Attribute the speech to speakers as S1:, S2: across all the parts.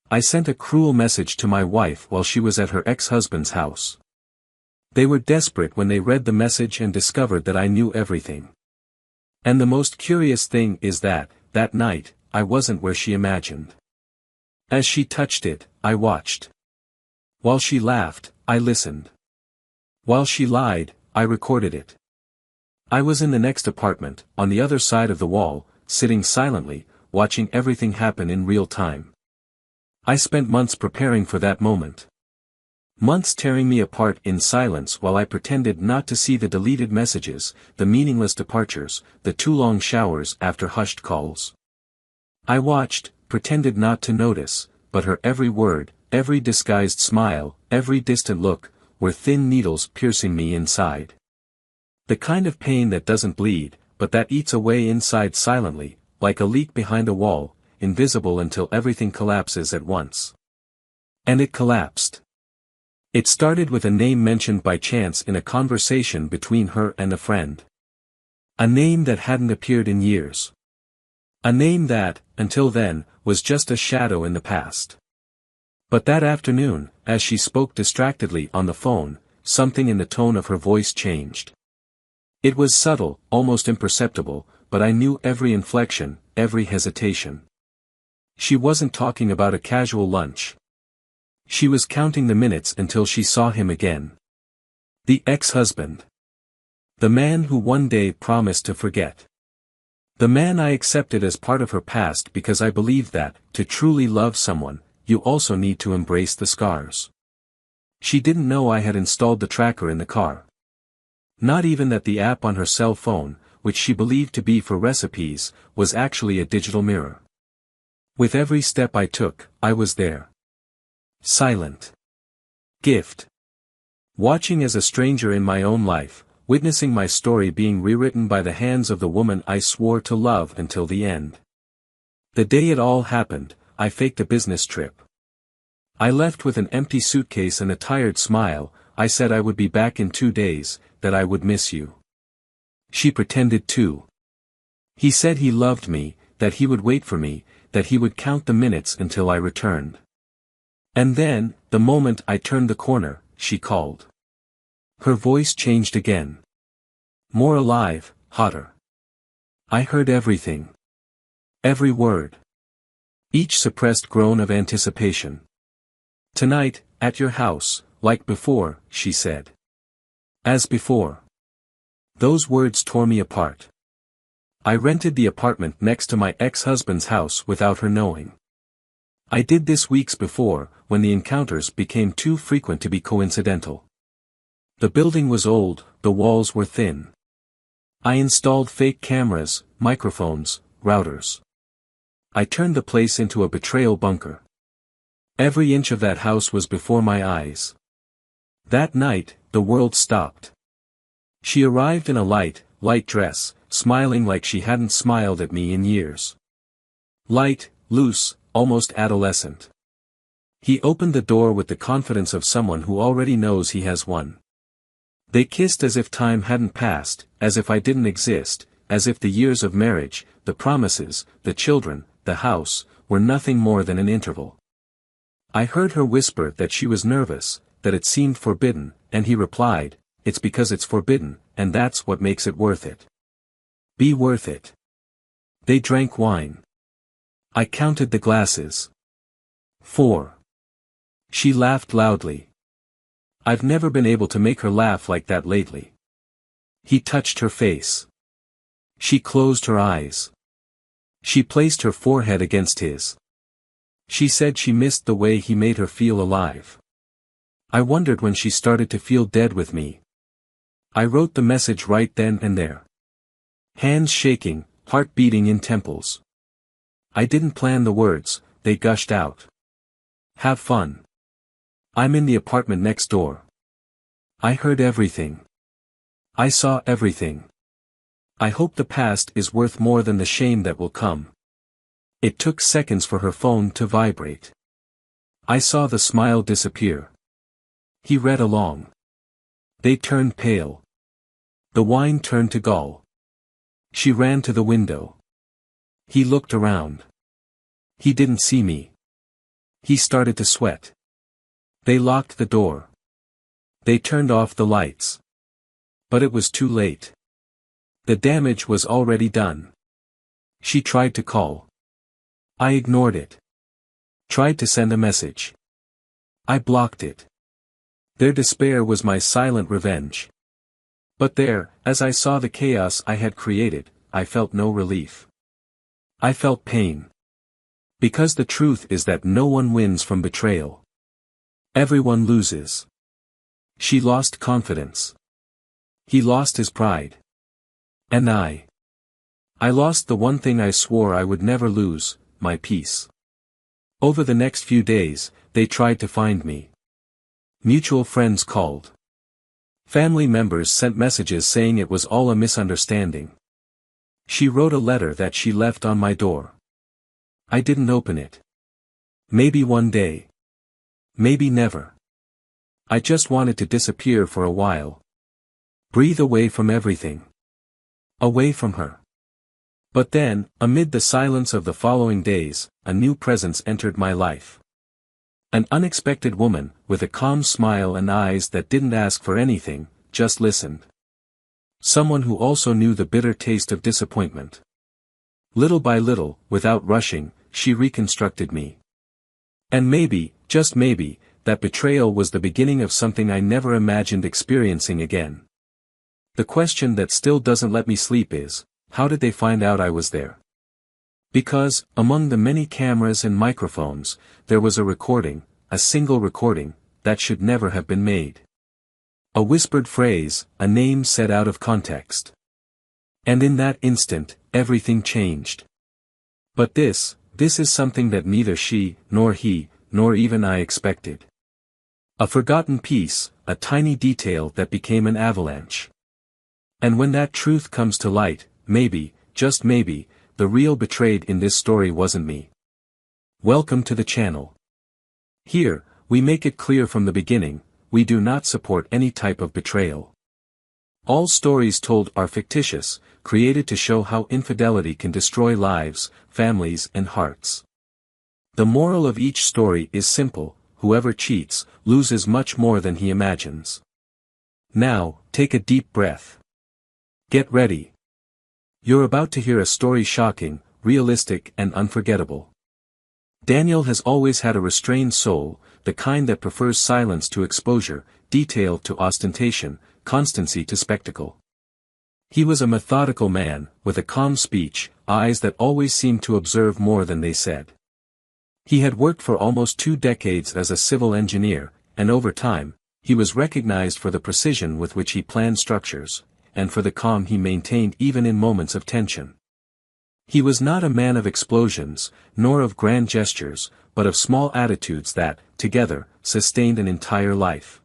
S1: I sent a cruel message to my wife while she was at her ex-husband's house. They were desperate when they read the message and discovered that I knew everything. And the most curious thing is that night, I wasn't where she imagined. As she touched it, I watched. While she laughed, I listened. While she lied, I recorded it. I was in the next apartment, on the other side of the wall, sitting silently, watching everything happen in real time. I spent months preparing for that moment. Months tearing me apart in silence while I pretended not to see the deleted messages, the meaningless departures, the too long showers after hushed calls. I watched, pretended not to notice, but her every word, every disguised smile, every distant look, were thin needles piercing me inside. The kind of pain that doesn't bleed, but that eats away inside silently, like a leak behind a wall, invisible until everything collapses at once. And it collapsed. It started with a name mentioned by chance in a conversation between her and a friend. A name that hadn't appeared in years. A name that, until then, was just a shadow in the past. But that afternoon, as she spoke distractedly on the phone, something in the tone of her voice changed. It was subtle, almost imperceptible, but I knew every inflection, every hesitation. She wasn't talking about a casual lunch. She was counting the minutes until she saw him again. The ex-husband. The man who one day promised to forget. The man I accepted as part of her past because I believed that, to truly love someone, you also need to embrace the scars. She didn't know I had installed the tracker in the car. Not even that the app on her cell phone, which she believed to be for recipes, was actually a digital mirror. With every step I took, I was there. Silent. Gift. Watching as a stranger in my own life, witnessing my story being rewritten by the hands of the woman I swore to love until the end. The day it all happened, I faked a business trip. I left with an empty suitcase and a tired smile. I said I would be back in 2 days, that I would miss you. She pretended to. He said he loved me, that he would wait for me, that he would count the minutes until I returned. And then, the moment I turned the corner, she called. Her voice changed again. More alive, hotter. I heard everything. Every word. Each suppressed groan of anticipation. Tonight, at your house, like before, she said. As before. Those words tore me apart. I rented the apartment next to my ex-husband's house without her knowing. I did this weeks before, when the encounters became too frequent to be coincidental. The building was old, the walls were thin. I installed fake cameras, microphones, routers. I turned the place into a betrayal bunker. Every inch of that house was before my eyes. That night, the world stopped. She arrived in a light dress, smiling like she hadn't smiled at me in years. Light, loose, almost adolescent. He opened the door with the confidence of someone who already knows he has won. They kissed as if time hadn't passed, as if I didn't exist, as if the years of marriage, the promises, the children, the house, were nothing more than an interval. I heard her whisper that she was nervous, that it seemed forbidden, and he replied, "It's because it's forbidden, and that's what makes it worth it. Be worth it." They drank wine. I counted the glasses. 4. She laughed loudly. I've never been able to make her laugh like that lately. He touched her face. She closed her eyes. She placed her forehead against his. She said she missed the way he made her feel alive. I wondered when she started to feel dead with me. I wrote the message right then and there. Hands shaking, heart beating in temples. I didn't plan the words, they gushed out. Have fun. I'm in the apartment next door. I heard everything. I saw everything. I hope the past is worth more than the shame that will come. It took seconds for her phone to vibrate. I saw the smile disappear. He read along. They turned pale. The wine turned to gall. She ran to the window. He looked around. He didn't see me. He started to sweat. They locked the door. They turned off the lights. But it was too late. The damage was already done. She tried to call. I ignored it. Tried to send a message. I blocked it. Their despair was my silent revenge. But there, as I saw the chaos I had created, I felt no relief. I felt pain. Because the truth is that no one wins from betrayal. Everyone loses. She lost confidence. He lost his pride. And I lost the one thing I swore I would never lose, my peace. Over the next few days, they tried to find me. Mutual friends called. Family members sent messages saying it was all a misunderstanding. She wrote a letter that she left on my door. I didn't open it. Maybe one day. Maybe never. I just wanted to disappear for a while. Breathe away from everything. Away from her. But then, amid the silence of the following days, a new presence entered my life. An unexpected woman, with a calm smile and eyes that didn't ask for anything, just listened. Someone who also knew the bitter taste of disappointment. Little by little, without rushing, she reconstructed me. And maybe, just maybe, that betrayal was the beginning of something I never imagined experiencing again. The question that still doesn't let me sleep is, how did they find out I was there? Because, among the many cameras and microphones, there was a recording, a single recording, that should never have been made. A whispered phrase, a name said out of context. And in that instant, everything changed. But this is something that neither she, nor he, nor even I expected. A forgotten piece, a tiny detail that became an avalanche. And when that truth comes to light, maybe, just maybe, the real betrayed in this story wasn't me. Welcome to the channel. Here, we make it clear from the beginning, we do not support any type of betrayal. All stories told are fictitious, created to show how infidelity can destroy lives, families and hearts. The moral of each story is simple: whoever cheats, loses much more than he imagines. Now, take a deep breath. Get ready. You're about to hear a story shocking, realistic and unforgettable. Daniel has always had a restrained soul, the kind that prefers silence to exposure, detail to ostentation, constancy to spectacle. He was a methodical man, with a calm speech, eyes that always seemed to observe more than they said. He had worked for almost 2 decades as a civil engineer, and over time, he was recognized for the precision with which he planned structures, and for the calm he maintained even in moments of tension. He was not a man of explosions, nor of grand gestures, but of small attitudes that, together, sustained an entire life.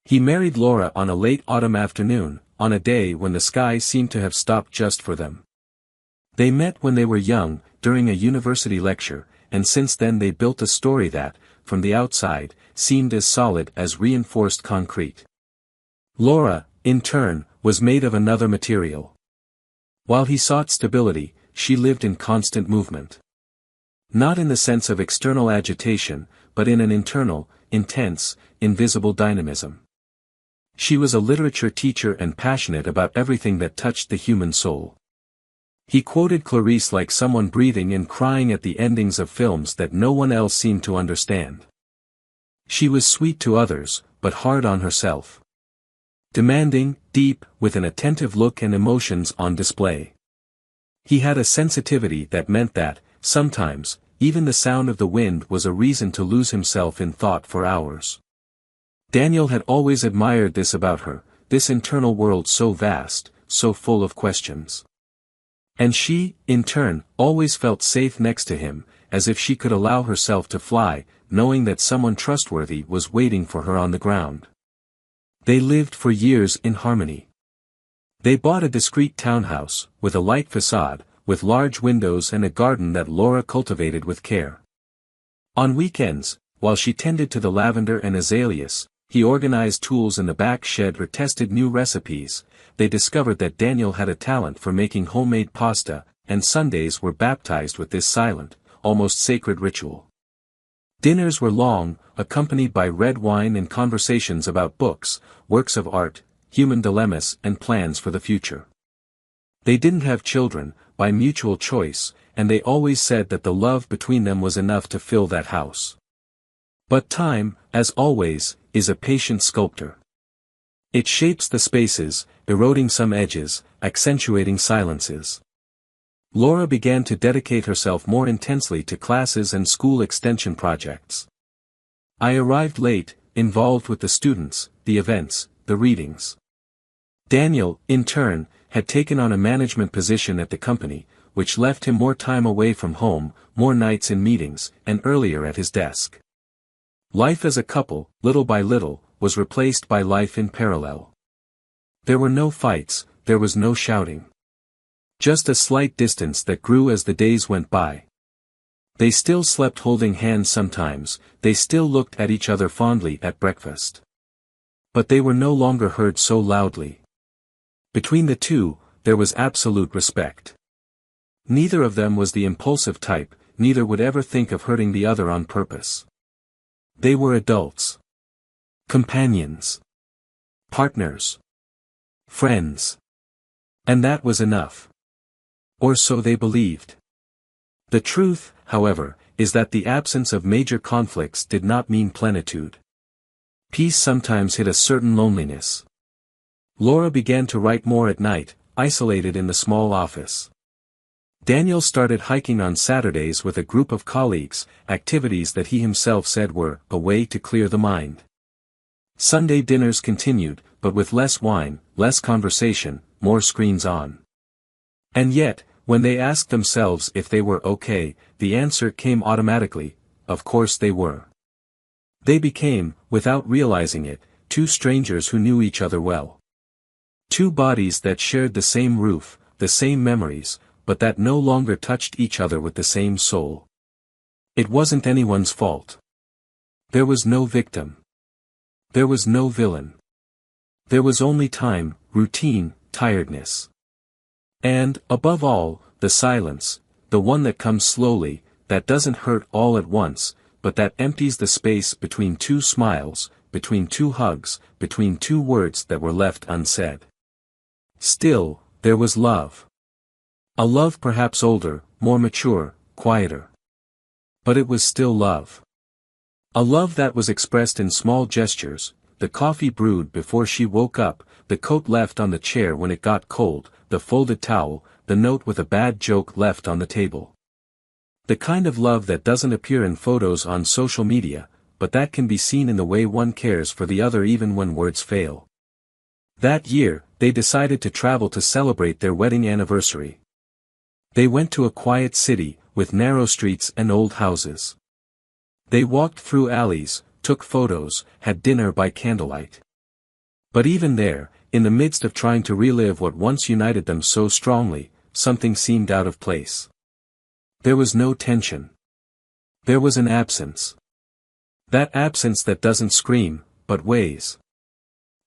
S1: He married Laura on a late autumn afternoon, on a day when the sky seemed to have stopped just for them. They met when they were young, during a university lecture, and since then they built a story that, from the outside, seemed as solid as reinforced concrete. Laura, in turn, was made of another material. While he sought stability, she lived in constant movement. Not in the sense of external agitation, but in an internal, intense, invisible dynamism. She was a literature teacher and passionate about everything that touched the human soul. He quoted Clarice like someone breathing and crying at the endings of films that no one else seemed to understand. She was sweet to others, but hard on herself. Demanding, deep, with an attentive look and emotions on display. He had a sensitivity that meant that, sometimes, even the sound of the wind was a reason to lose himself in thought for hours. Daniel had always admired this about her, this internal world so vast, so full of questions. And she, in turn, always felt safe next to him, as if she could allow herself to fly, knowing that someone trustworthy was waiting for her on the ground. They lived for years in harmony. They bought a discreet townhouse, with a light facade, with large windows and a garden that Laura cultivated with care. On weekends, while she tended to the lavender and azaleas, he organized tools in the back shed or tested new recipes. They discovered that Daniel had a talent for making homemade pasta, and Sundays were baptized with this silent, almost sacred ritual. Dinners were long, accompanied by red wine and conversations about books, works of art, human dilemmas and plans for the future. They didn't have children, by mutual choice, and they always said that the love between them was enough to fill that house. But time, as always, is a patient sculptor. It shapes the spaces, eroding some edges, accentuating silences. Laura began to dedicate herself more intensely to classes and school extension projects. I arrived late, involved with the students, the events, the readings. Daniel, in turn, had taken on a management position at the company, which left him more time away from home, more nights in meetings, and earlier at his desk. Life as a couple, little by little, was replaced by life in parallel. There were no fights, there was no shouting. Just a slight distance that grew as the days went by. They still slept holding hands sometimes, they still looked at each other fondly at breakfast. But they were no longer heard so loudly. Between the two, there was absolute respect. Neither of them was the impulsive type, neither would ever think of hurting the other on purpose. They were adults. Companions. Partners. Friends. And that was enough. Or so they believed. The truth, however, is that the absence of major conflicts did not mean plenitude. Peace sometimes hid a certain loneliness. Laura began to write more at night, isolated in the small office. Daniel started hiking on Saturdays with a group of colleagues, activities that he himself said were a way to clear the mind. Sunday dinners continued, but with less wine, less conversation, more screens on. And yet, when they asked themselves if they were okay, the answer came automatically, of course they were. They became, without realizing it, two strangers who knew each other well. Two bodies that shared the same roof, the same memories, but that no longer touched each other with the same soul. It wasn't anyone's fault. There was no victim. There was no villain. There was only time, routine, tiredness. And, above all, the silence, the one that comes slowly, that doesn't hurt all at once, but that empties the space between two smiles, between two hugs, between two words that were left unsaid. Still, there was love. A love perhaps older, more mature, quieter. But it was still love. A love that was expressed in small gestures, the coffee brewed before she woke up, the coat left on the chair when it got cold, the folded towel, the note with a bad joke left on the table. The kind of love that doesn't appear in photos on social media, but that can be seen in the way one cares for the other even when words fail. That year, they decided to travel to celebrate their wedding anniversary. They went to a quiet city, with narrow streets and old houses. They walked through alleys, took photos, had dinner by candlelight. But even there, in the midst of trying to relive what once united them so strongly, something seemed out of place. There was no tension. There was an absence. That absence that doesn't scream, but weighs.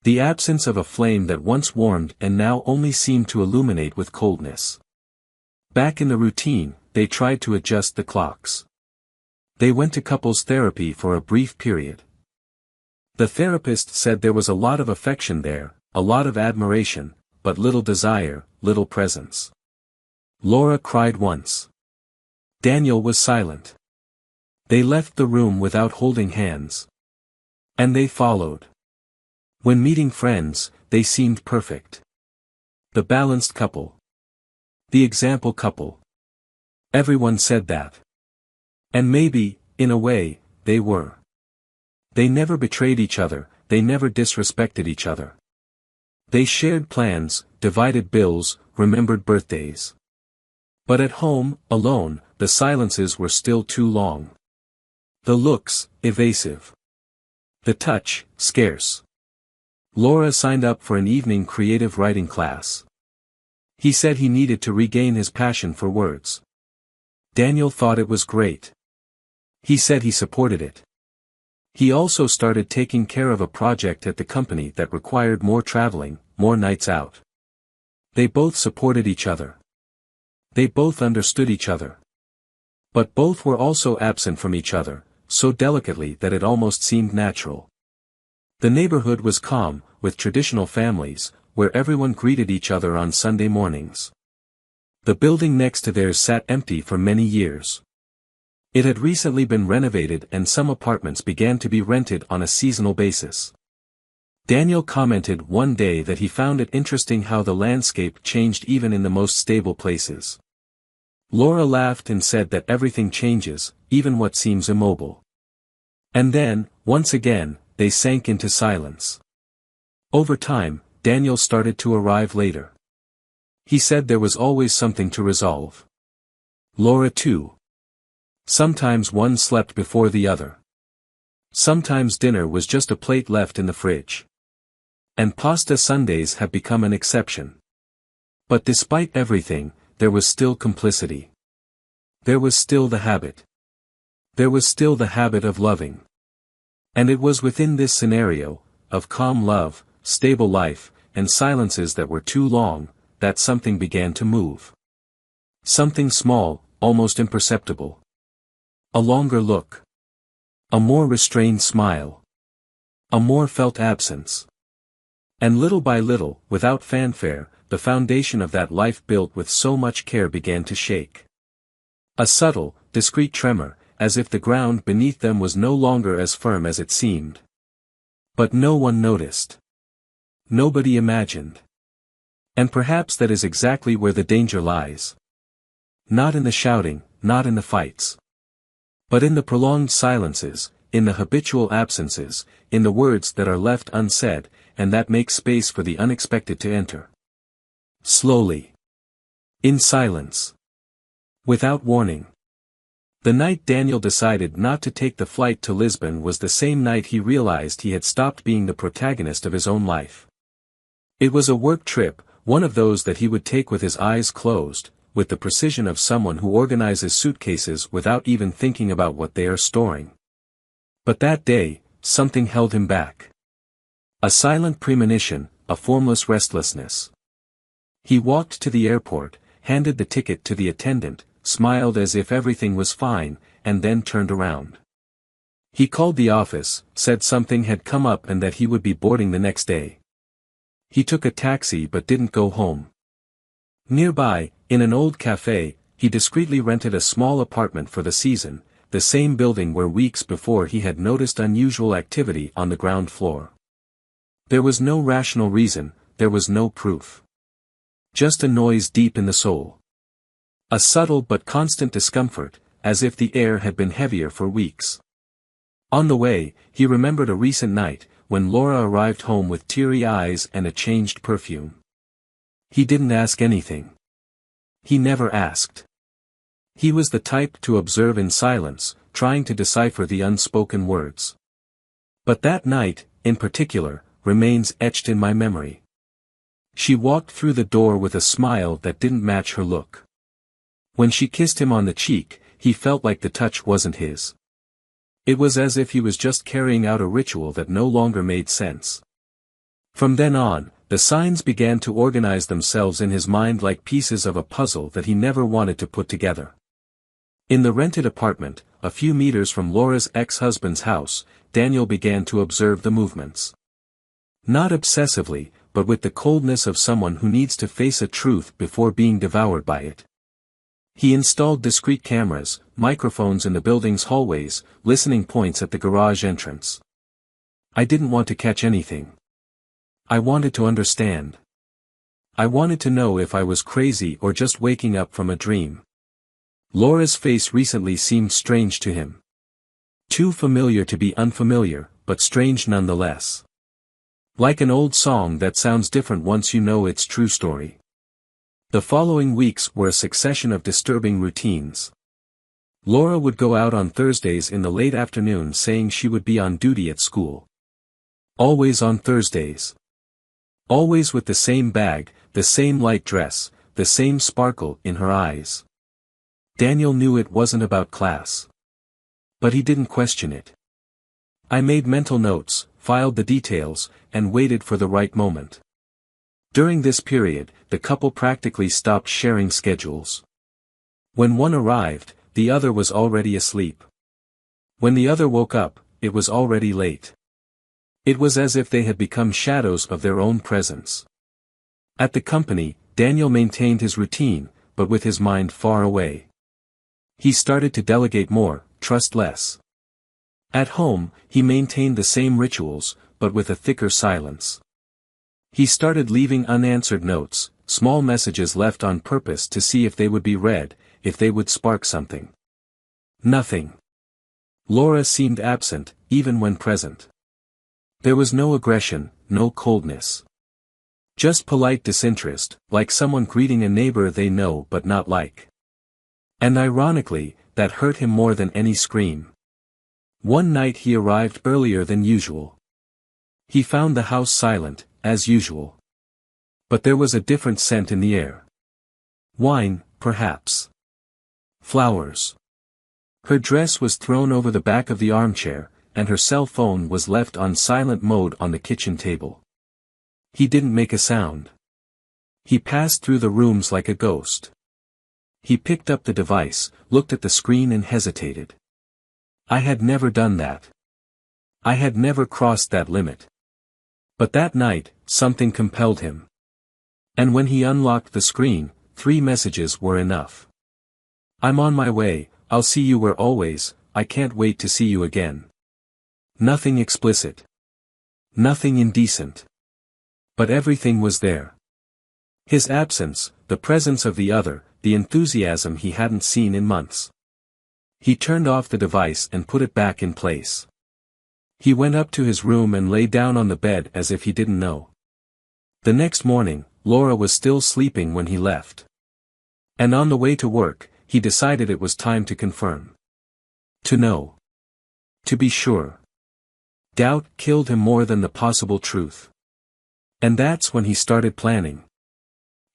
S1: The absence of a flame that once warmed and now only seemed to illuminate with coldness. Back in the routine, they tried to adjust the clocks. They went to couples therapy for a brief period. The therapist said there was a lot of affection there, a lot of admiration, but little desire, little presence. Laura cried once. Daniel was silent. They left the room without holding hands. And they followed. When meeting friends, they seemed perfect. The balanced couple. The example couple. Everyone said that. And maybe, in a way, they were. They never betrayed each other, they never disrespected each other. They shared plans, divided bills, remembered birthdays. But at home, alone, the silences were still too long. The looks, evasive. The touch, scarce. Laura signed up for an evening creative writing class. He said he needed to regain his passion for words. Daniel thought it was great. He said he supported it. He also started taking care of a project at the company that required more traveling, more nights out. They both supported each other. They both understood each other. But both were also absent from each other, so delicately that it almost seemed natural. The neighborhood was calm, with traditional families, where everyone greeted each other on Sunday mornings. The building next to theirs sat empty for many years. It had recently been renovated and some apartments began to be rented on a seasonal basis. Daniel commented one day that he found it interesting how the landscape changed even in the most stable places. Laura laughed and said that everything changes, even what seems immobile. And then, once again, they sank into silence. Over time, Daniel started to arrive later. He said there was always something to resolve. Laura too. Sometimes one slept before the other. Sometimes dinner was just a plate left in the fridge. And pasta Sundays have become an exception. But despite everything, there was still complicity. There was still the habit. There was still the habit of loving. And it was within this scenario, of calm love, stable life, and silences that were too long, that something began to move. Something small, almost imperceptible. A longer look. A more restrained smile. A more felt absence. And little by little, without fanfare, the foundation of that life built with so much care began to shake. A subtle, discreet tremor, as if the ground beneath them was no longer as firm as it seemed. But no one noticed. Nobody imagined. And perhaps that is exactly where the danger lies. Not in the shouting, not in the fights. But in the prolonged silences, in the habitual absences, in the words that are left unsaid, and that make space for the unexpected to enter. Slowly. In silence. Without warning. The night Daniel decided not to take the flight to Lisbon was the same night he realized he had stopped being the protagonist of his own life. It was a work trip, one of those that he would take with his eyes closed, with the precision of someone who organizes suitcases without even thinking about what they are storing. But that day, something held him back. A silent premonition, a formless restlessness. He walked to the airport, handed the ticket to the attendant, smiled as if everything was fine, and then turned around. He called the office, said something had come up and that he would be boarding the next day. He took a taxi but didn't go home. Nearby, in an old cafe, he discreetly rented a small apartment for the season, the same building where weeks before he had noticed unusual activity on the ground floor. There was no rational reason, there was no proof. Just a noise deep in the soul. A subtle but constant discomfort, as if the air had been heavier for weeks. On the way, he remembered a recent night, when Laura arrived home with teary eyes and a changed perfume. He didn't ask anything. He never asked. He was the type to observe in silence, trying to decipher the unspoken words. But that night, in particular, remains etched in my memory. She walked through the door with a smile that didn't match her look. When she kissed him on the cheek, he felt like the touch wasn't his. It was as if he was just carrying out a ritual that no longer made sense. From then on, the signs began to organize themselves in his mind like pieces of a puzzle that he never wanted to put together. In the rented apartment, a few meters from Laura's ex-husband's house, Daniel began to observe the movements. Not obsessively, but with the coldness of someone who needs to face a truth before being devoured by it. He installed discreet cameras, microphones in the building's hallways, listening points at the garage entrance. I didn't want to catch anything. I wanted to understand. I wanted to know if I was crazy or just waking up from a dream. Laura's face recently seemed strange to him. Too familiar to be unfamiliar, but strange nonetheless. Like an old song that sounds different once you know its true story. The following weeks were a succession of disturbing routines. Laura would go out on Thursdays in the late afternoon saying she would be on duty at school. Always on Thursdays. Always with the same bag, the same light dress, the same sparkle in her eyes. Daniel knew it wasn't about class. But he didn't question it. I made mental notes, filed the details, and waited for the right moment. During this period, the couple practically stopped sharing schedules. When one arrived, the other was already asleep. When the other woke up, it was already late. It was as if they had become shadows of their own presence. At the company, Daniel maintained his routine, but with his mind far away. He started to delegate more, trust less. At home, he maintained the same rituals, but with a thicker silence. He started leaving unanswered notes, small messages left on purpose to see if they would be read, if they would spark something. Nothing. Laura seemed absent, even when present. There was no aggression, no coldness. Just polite disinterest, like someone greeting a neighbor they know but not like. And ironically, that hurt him more than any scream. One night he arrived earlier than usual. He found the house silent, as usual. But there was a different scent in the air. Wine, perhaps. Flowers. Her dress was thrown over the back of the armchair, and her cell phone was left on silent mode on the kitchen table. He didn't make a sound. He passed through the rooms like a ghost. He picked up the device, looked at the screen and hesitated. I had never done that. I had never crossed that limit. But that night, something compelled him. And when he unlocked the screen, 3 messages were enough. I'm on my way, I'll see you where always, I can't wait to see you again. Nothing explicit. Nothing indecent. But everything was there. His absence, the presence of the other, the enthusiasm he hadn't seen in months. He turned off the device and put it back in place. He went up to his room and lay down on the bed as if he didn't know. The next morning, Laura was still sleeping when he left. And on the way to work, he decided it was time to confirm. To know. To be sure. Doubt killed him more than the possible truth. And that's when he started planning.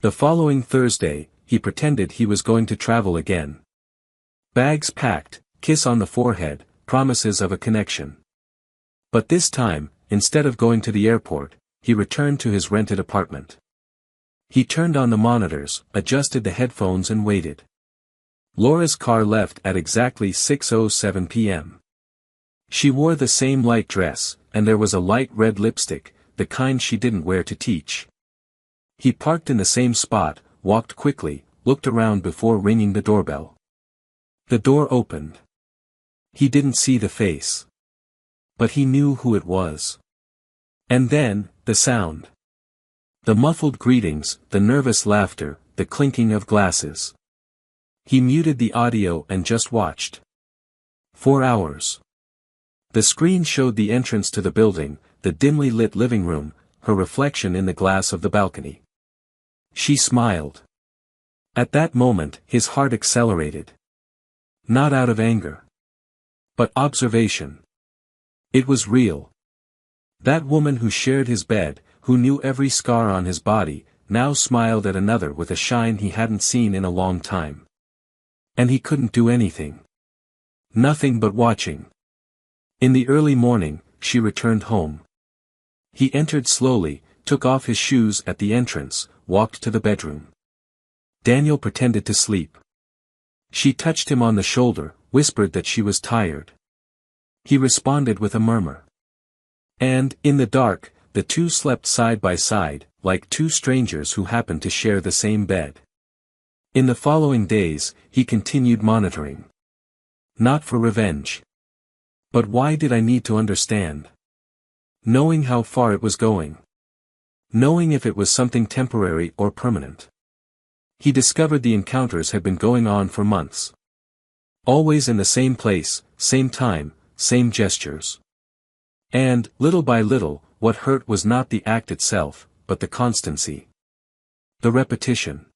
S1: The following Thursday, he pretended he was going to travel again. Bags packed, kiss on the forehead, promises of a connection. But this time, instead of going to the airport, he returned to his rented apartment. He turned on the monitors, adjusted the headphones and waited. Laura's car left at exactly 6:07 p.m. She wore the same light dress, and there was a light red lipstick, the kind she didn't wear to teach. He parked in the same spot, walked quickly, looked around before ringing the doorbell. The door opened. He didn't see the face. But he knew who it was. And then, the sound. The muffled greetings, the nervous laughter, the clinking of glasses. He muted the audio and just watched. 4 hours. The screen showed the entrance to the building, the dimly lit living room, her reflection in the glass of the balcony. She smiled. At that moment, his heart accelerated. Not out of anger. But observation. It was real. That woman who shared his bed, who knew every scar on his body, now smiled at another with a shine he hadn't seen in a long time. And he couldn't do anything. Nothing but watching. In the early morning, she returned home. He entered slowly, took off his shoes at the entrance, walked to the bedroom. Daniel pretended to sleep. She touched him on the shoulder, whispered that she was tired. He responded with a murmur. And, in the dark, the two slept side by side, like two strangers who happened to share the same bed. In the following days, he continued monitoring. Not for revenge. But why did I need to understand? Knowing how far it was going. Knowing if it was something temporary or permanent. He discovered the encounters had been going on for months. Always in the same place, same time, same gestures. And, little by little, what hurt was not the act itself, but the constancy. The repetition.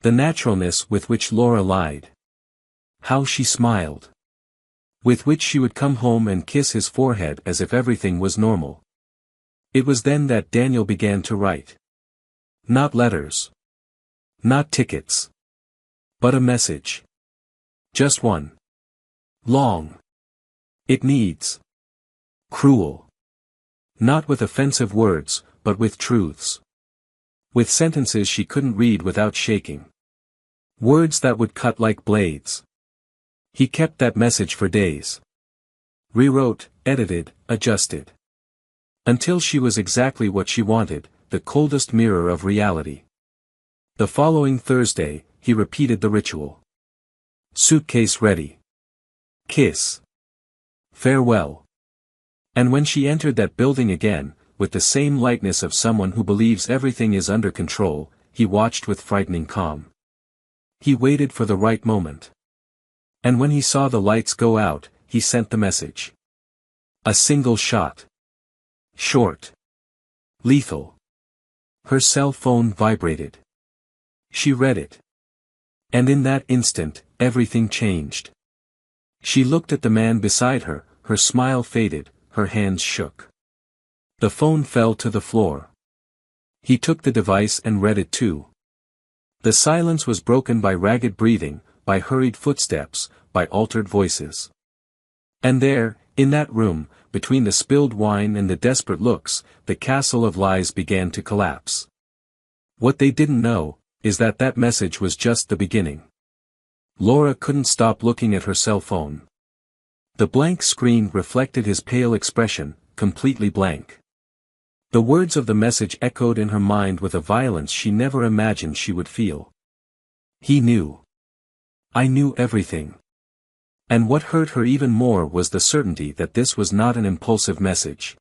S1: The naturalness with which Laura lied. How she smiled. With which she would come home and kiss his forehead as if everything was normal. It was then that Daniel began to write. Not letters. Not tickets. But a message. Just one. Long. It needs. Cruel. Not with offensive words, but with truths. With sentences she couldn't read without shaking. Words that would cut like blades. He kept that message for days. Rewrote, edited, adjusted. Until she was exactly what she wanted, the coldest mirror of reality. The following Thursday, he repeated the ritual. Suitcase ready. Kiss. Farewell. And when she entered that building again, with the same lightness of someone who believes everything is under control, he watched with frightening calm. He waited for the right moment. And when he saw the lights go out, he sent the message. A single shot. Short. Lethal. Her cell phone vibrated. She read it. And in that instant, everything changed. She looked at the man beside her, her smile faded, her hands shook. The phone fell to the floor. He took the device and read it too. The silence was broken by ragged breathing, by hurried footsteps, by altered voices. And there, in that room, between the spilled wine and the desperate looks, the castle of lies began to collapse. What they didn't know, is that that message was just the beginning. Laura couldn't stop looking at her cell phone. The blank screen reflected his pale expression, completely blank. The words of the message echoed in her mind with a violence she never imagined she would feel. He knew. I knew everything. And what hurt her even more was the certainty that this was not an impulsive message.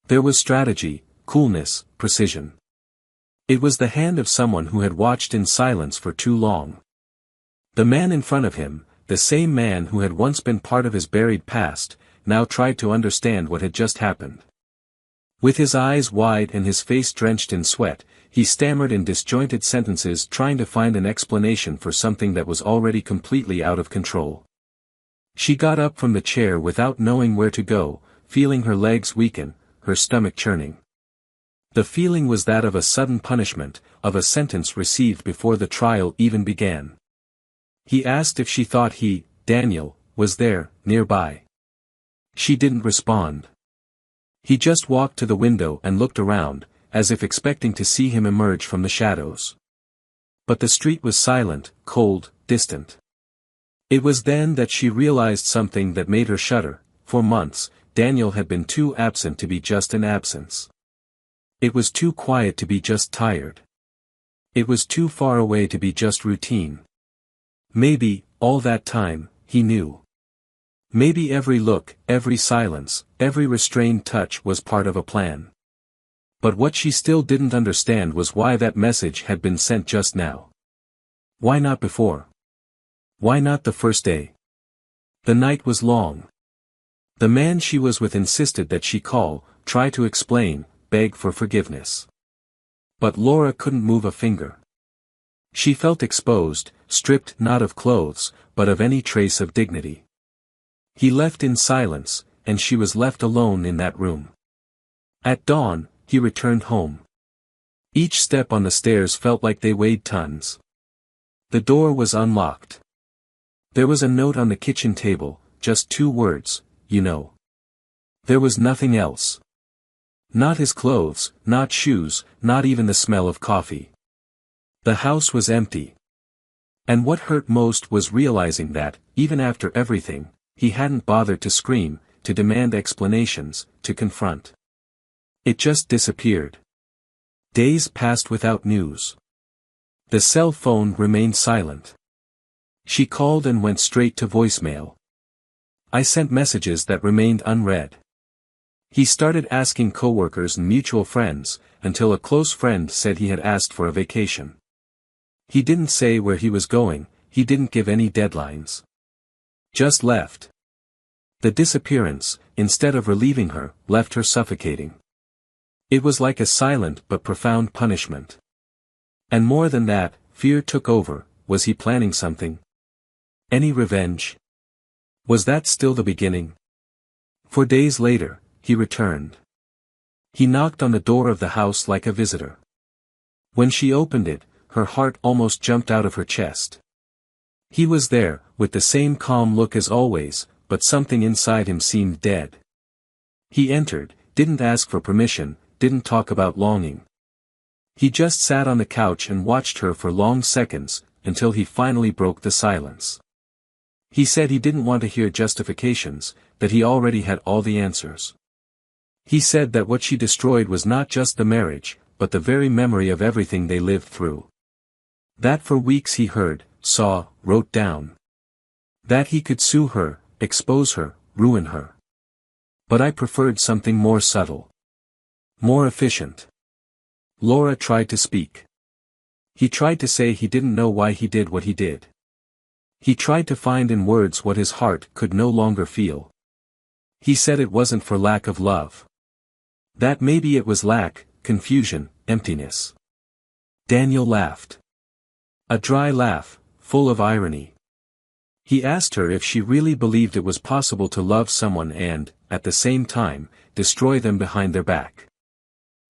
S1: There was strategy, coolness, precision. It was the hand of someone who had watched in silence for too long. The man in front of him, the same man who had once been part of his buried past, now tried to understand what had just happened. With his eyes wide and his face drenched in sweat, he stammered in disjointed sentences trying to find an explanation for something that was already completely out of control. She got up from the chair without knowing where to go, feeling her legs weaken, her stomach churning. The feeling was that of a sudden punishment, of a sentence received before the trial even began. He asked if she thought he, Daniel, was there, nearby. She didn't respond. He just walked to the window and looked around, as if expecting to see him emerge from the shadows. But the street was silent, cold, distant. It was then that she realized something that made her shudder. For months, Daniel had been too absent to be just an absence. It was too quiet to be just tired. It was too far away to be just routine. Maybe, all that time, he knew. Maybe every look, every silence, every restrained touch was part of a plan. But what she still didn't understand was why that message had been sent just now. Why not before? Why not the first day? The night was long. The man she was with insisted that she call, try to explain, beg for forgiveness. But Laura couldn't move a finger. She felt exposed, stripped not of clothes, but of any trace of dignity. He left in silence, and she was left alone in that room. At dawn, he returned home. Each step on the stairs felt like they weighed tons. The door was unlocked. There was a note on the kitchen table, just 2 words, you know. There was nothing else. Not his clothes, not shoes, not even the smell of coffee. The house was empty. And what hurt most was realizing that, even after everything, he hadn't bothered to scream, to demand explanations, to confront. It just disappeared. Days passed without news. The cell phone remained silent. She called and went straight to voicemail. I sent messages that remained unread. He started asking coworkers and mutual friends, until a close friend said he had asked for a vacation. He didn't say where he was going, he didn't give any deadlines. Just left. The disappearance, instead of relieving her, left her suffocating. It was like a silent but profound punishment. And more than that, fear took over. Was he planning something? Any revenge? Was that still the beginning? For days later, he returned. He knocked on the door of the house like a visitor. When she opened it, her heart almost jumped out of her chest. He was there, with the same calm look as always, but something inside him seemed dead. He entered, didn't ask for permission, didn't talk about longing. He just sat on the couch and watched her for long seconds, until he finally broke the silence. He said he didn't want to hear justifications, that he already had all the answers. He said that what she destroyed was not just the marriage, but the very memory of everything they lived through. That for weeks he heard, saw, wrote down. That he could sue her, expose her, ruin her. But I preferred something more subtle. More efficient. Laura tried to speak. He tried to say he didn't know why he did what he did. He tried to find in words what his heart could no longer feel. He said it wasn't for lack of love. That maybe it was lack, confusion, emptiness. Daniel laughed. A dry laugh, full of irony. He asked her if she really believed it was possible to love someone and, at the same time, destroy them behind their back.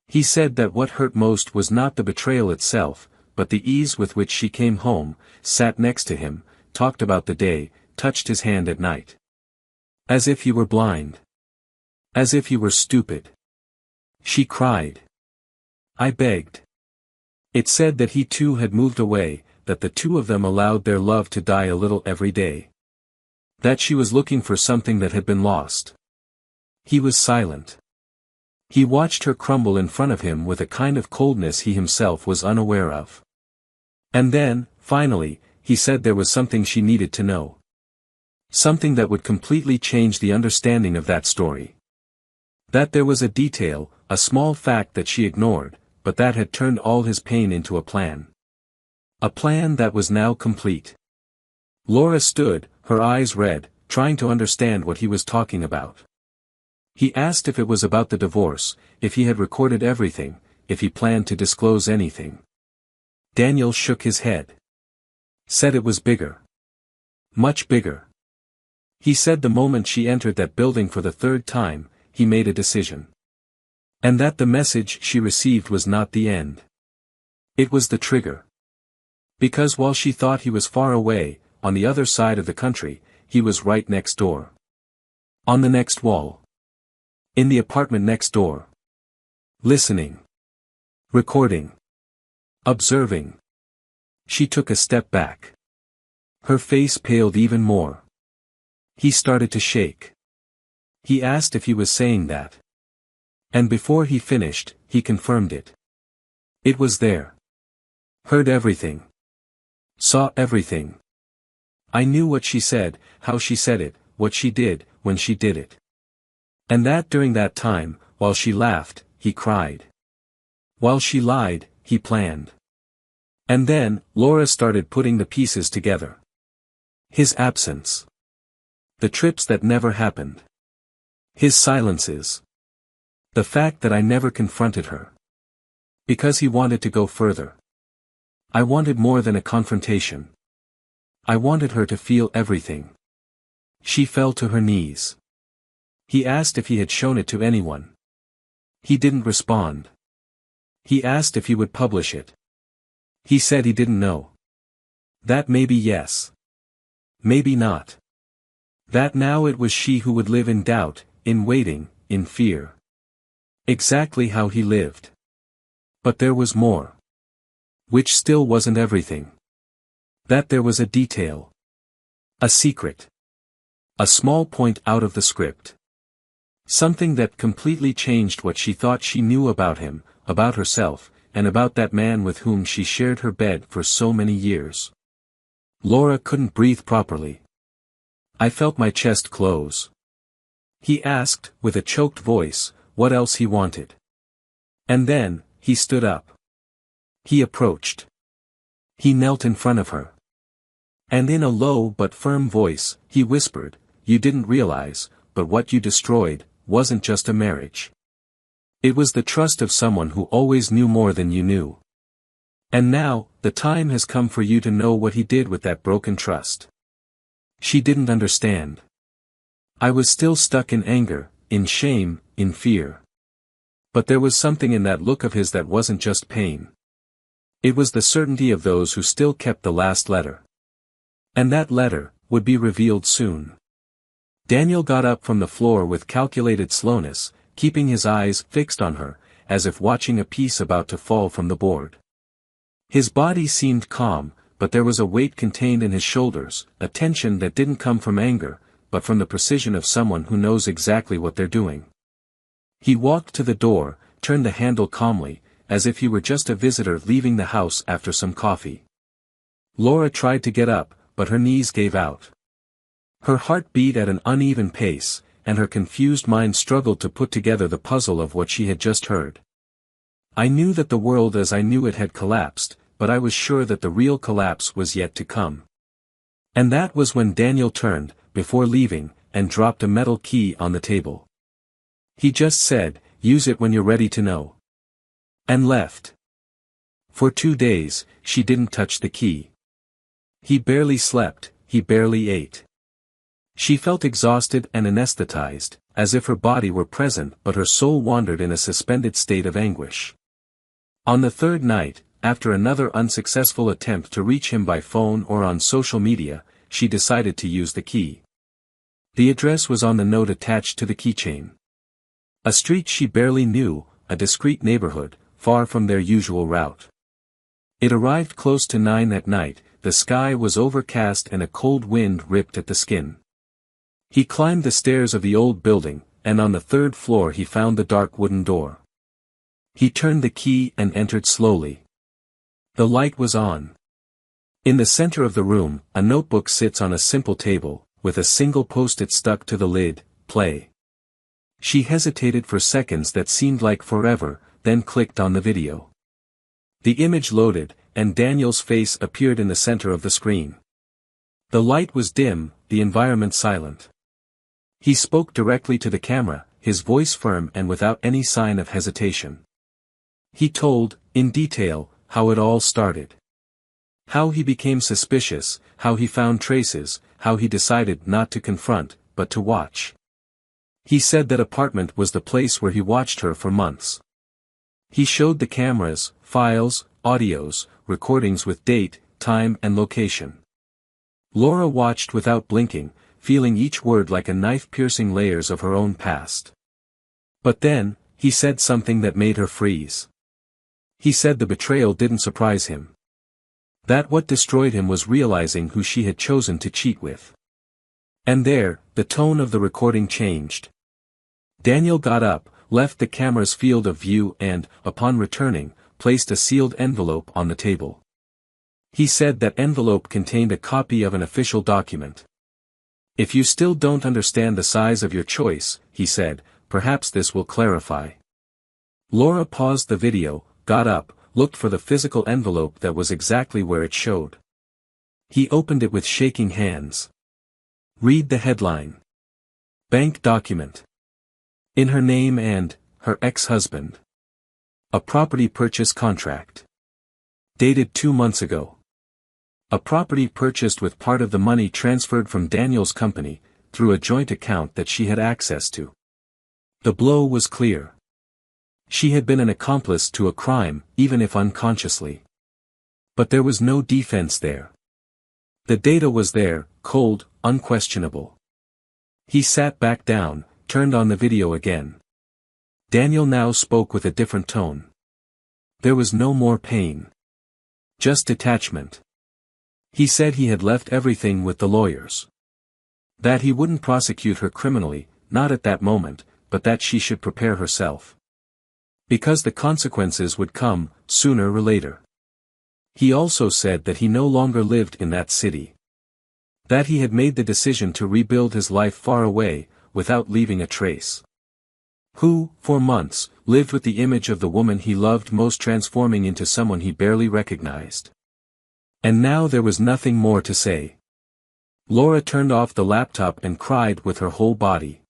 S1: He said that what hurt most was not the betrayal itself, but the ease with which she came home, sat next to him, talked about the day, touched his hand at night. As if he were blind. As if he were stupid. She cried. I begged. It said that he too had moved away, that the two of them allowed their love to die a little every day. That she was looking for something that had been lost. He was silent. He watched her crumble in front of him with a kind of coldness he himself was unaware of. And then, finally, he said there was something she needed to know. Something that would completely change the understanding of that story. That there was a detail, a small fact that she ignored, but that had turned all his pain into a plan. A plan that was now complete. Laura stood, her eyes red, trying to understand what he was talking about. He asked if it was about the divorce, if he had recorded everything, if he planned to disclose anything. Daniel shook his head. Said it was bigger. Much bigger. He said the moment she entered that building for the third time, he made a decision. And that the message she received was not the end. It was the trigger. Because while she thought he was far away, on the other side of the country, he was right next door. On the next wall. In the apartment next door. Listening. Recording. Observing. She took a step back. Her face paled even more. He started to shake. He asked if he was saying that. And before he finished, he confirmed it. It was there. Heard everything. Saw everything. I knew what she said, how she said it, what she did, when she did it. And that during that time, while she laughed, he cried. While she lied, he planned. And then, Laura started putting the pieces together. His absence. The trips that never happened. His silences. The fact that I never confronted her. Because he wanted to go further. I wanted more than a confrontation. I wanted her to feel everything. She fell to her knees. He asked if he had shown it to anyone. He didn't respond. He asked if he would publish it. He said he didn't know. That maybe yes. Maybe not. That now it was she who would live in doubt, in waiting, in fear. Exactly how he lived. But there was more. Which still wasn't everything. That there was a detail. A secret. A small point out of the script. Something that completely changed what she thought she knew about him, about herself, and about that man with whom she shared her bed for so many years. Laura couldn't breathe properly. I felt my chest close. He asked, with a choked voice, what else he wanted. And then, he stood up. He approached. He knelt in front of her. And in a low but firm voice, he whispered, "You didn't realize, but what you destroyed, wasn't just a marriage. It was the trust of someone who always knew more than you knew. And now, the time has come for you to know what he did with that broken trust." She didn't understand. I was still stuck in anger, in shame, in fear. But there was something in that look of his that wasn't just pain. It was the certainty of those who still kept the last letter. And that letter would be revealed soon. Daniel got up from the floor with calculated slowness, keeping his eyes fixed on her, as if watching a piece about to fall from the board. His body seemed calm, but there was a weight contained in his shoulders, a tension that didn't come from anger, but from the precision of someone who knows exactly what they're doing. He walked to the door, turned the handle calmly, as if he were just a visitor leaving the house after some coffee. Laura tried to get up, but her knees gave out. Her heart beat at an uneven pace, and her confused mind struggled to put together the puzzle of what she had just heard. I knew that the world as I knew it had collapsed, but I was sure that the real collapse was yet to come. And that was when Daniel turned, before leaving, and dropped a metal key on the table. He just said, "Use it when you're ready to know." And left. For 2 days, she didn't touch the key. He barely slept, he barely ate. She felt exhausted and anesthetized, as if her body were present but her soul wandered in a suspended state of anguish. On the third night, after another unsuccessful attempt to reach him by phone or on social media, she decided to use the key. The address was on the note attached to the keychain. A street she barely knew, a discreet neighborhood, far from their usual route. It arrived close to 9 at night, the sky was overcast and a cold wind ripped at the skin. He climbed the stairs of the old building, and on the 3rd floor he found the dark wooden door. He turned the key and entered slowly. The light was on. In the center of the room, a notebook sits on a simple table, with a single post-it stuck to the lid, "Play." She hesitated for seconds that seemed like forever, then clicked on the video. The image loaded, and Daniel's face appeared in the center of the screen. The light was dim, the environment silent. He spoke directly to the camera, his voice firm and without any sign of hesitation. He told, in detail, how it all started. How he became suspicious, how he found traces, how he decided not to confront, but to watch. He said that apartment was the place where he watched her for months. He showed the cameras, files, audios, recordings with date, time and location. Laura watched without blinking, feeling each word like a knife piercing layers of her own past. But then, he said something that made her freeze. He said the betrayal didn't surprise him. That what destroyed him was realizing who she had chosen to cheat with. And there, the tone of the recording changed. Daniel got up, left the camera's field of view and, upon returning, placed a sealed envelope on the table. He said that envelope contained a copy of an official document. "If you still don't understand the size of your choice," he said, "perhaps this will clarify." Laura paused the video, got up, looked for the physical envelope that was exactly where it showed. He opened it with shaking hands. Read the headline. Bank document. In her name and, her ex-husband. A property purchase contract. Dated 2 months ago. A property purchased with part of the money transferred from Daniel's company, through a joint account that she had access to. The blow was clear. She had been an accomplice to a crime, even if unconsciously. But there was no defense there. The data was there, cold, unquestionable. He sat back down, turned on the video again. Daniel now spoke with a different tone. There was no more pain. Just detachment. He said he had left everything with the lawyers. That he wouldn't prosecute her criminally, not at that moment, but that she should prepare herself. Because the consequences would come, sooner or later. He also said that he no longer lived in that city. That he had made the decision to rebuild his life far away, without leaving a trace. Who, for months, lived with the image of the woman he loved most transforming into someone he barely recognized. And now there was nothing more to say. Laura turned off the laptop and cried with her whole body.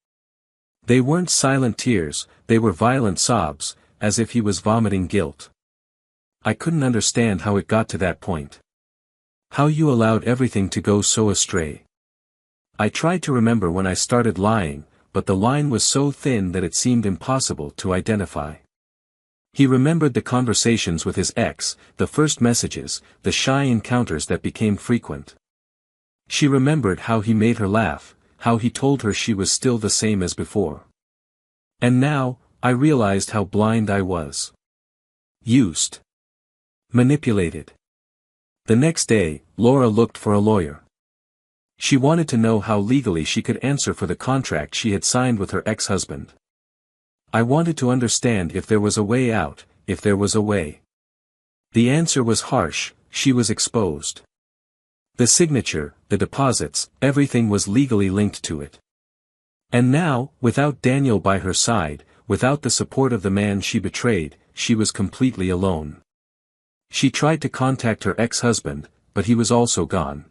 S1: They weren't silent tears, they were violent sobs, as if he was vomiting guilt. I couldn't understand how it got to that point. How you allowed everything to go so astray. I tried to remember when I started lying, but the line was so thin that it seemed impossible to identify. He remembered the conversations with his ex, the first messages, the shy encounters that became frequent. She remembered how he made her laugh, how he told her she was still the same as before. And now, I realized how blind I was. Used. Manipulated. The next day, Laura looked for a lawyer. She wanted to know how legally she could answer for the contract she had signed with her ex-husband. I wanted to understand if there was a way out, if there was a way. The answer was harsh: she was exposed. The signature, the deposits, everything was legally linked to it. And now, without Daniel by her side, without the support of the man she betrayed, she was completely alone. She tried to contact her ex-husband, but he was also gone.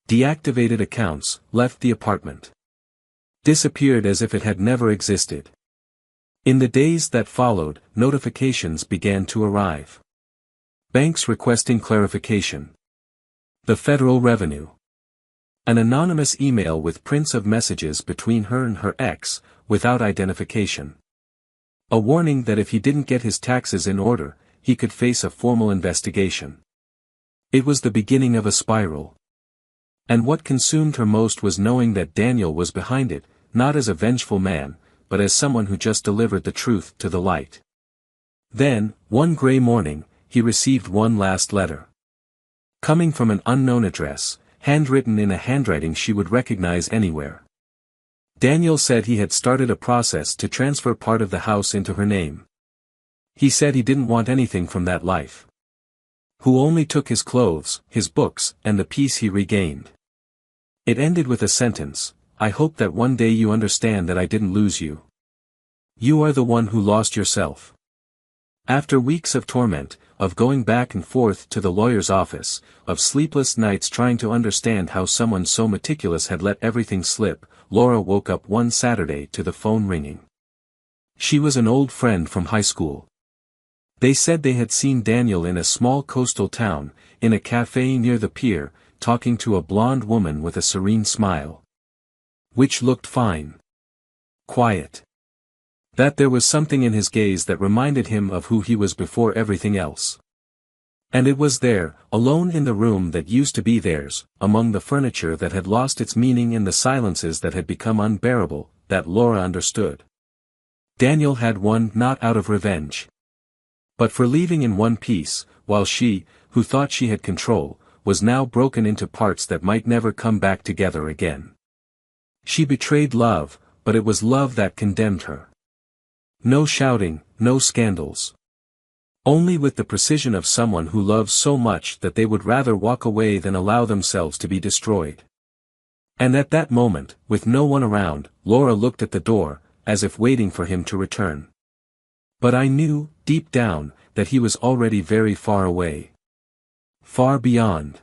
S1: Deactivated accounts, left the apartment. Disappeared as if it had never existed. In the days that followed, notifications began to arrive. Banks requesting clarification. The Federal Revenue. An anonymous email with prints of messages between her and her ex, without identification. A warning that if he didn't get his taxes in order, he could face a formal investigation. It was the beginning of a spiral. And what consumed her most was knowing that Daniel was behind it, not as a vengeful man, but as someone who just delivered the truth to the light. Then, one gray morning, he received one last letter. Coming from an unknown address, handwritten in a handwriting she would recognize anywhere. Daniel said he had started a process to transfer part of the house into her name. He said he didn't want anything from that life. Who only took his clothes, his books, and the peace he regained. It ended with a sentence: "I hope that one day you understand that I didn't lose you. You are the one who lost yourself." After weeks of torment, of going back and forth to the lawyer's office, of sleepless nights trying to understand how someone so meticulous had let everything slip, Laura woke up one Saturday to the phone ringing. She was an old friend from high school. They said they had seen Daniel in a small coastal town, in a cafe near the pier, talking to a blonde woman with a serene smile. Which looked fine. Quiet. That there was something in his gaze that reminded him of who he was before everything else. And it was there, alone in the room that used to be theirs, among the furniture that had lost its meaning and the silences that had become unbearable, that Laura understood. Daniel had won not out of revenge, but for leaving in one piece, while she, who thought she had control, was now broken into parts that might never come back together again. She betrayed love, but it was love that condemned her. No shouting, no scandals. Only with the precision of someone who loves so much that they would rather walk away than allow themselves to be destroyed. And at that moment, with no one around, Laura looked at the door, as if waiting for him to return. But I knew, deep down, that he was already very far away. Far beyond.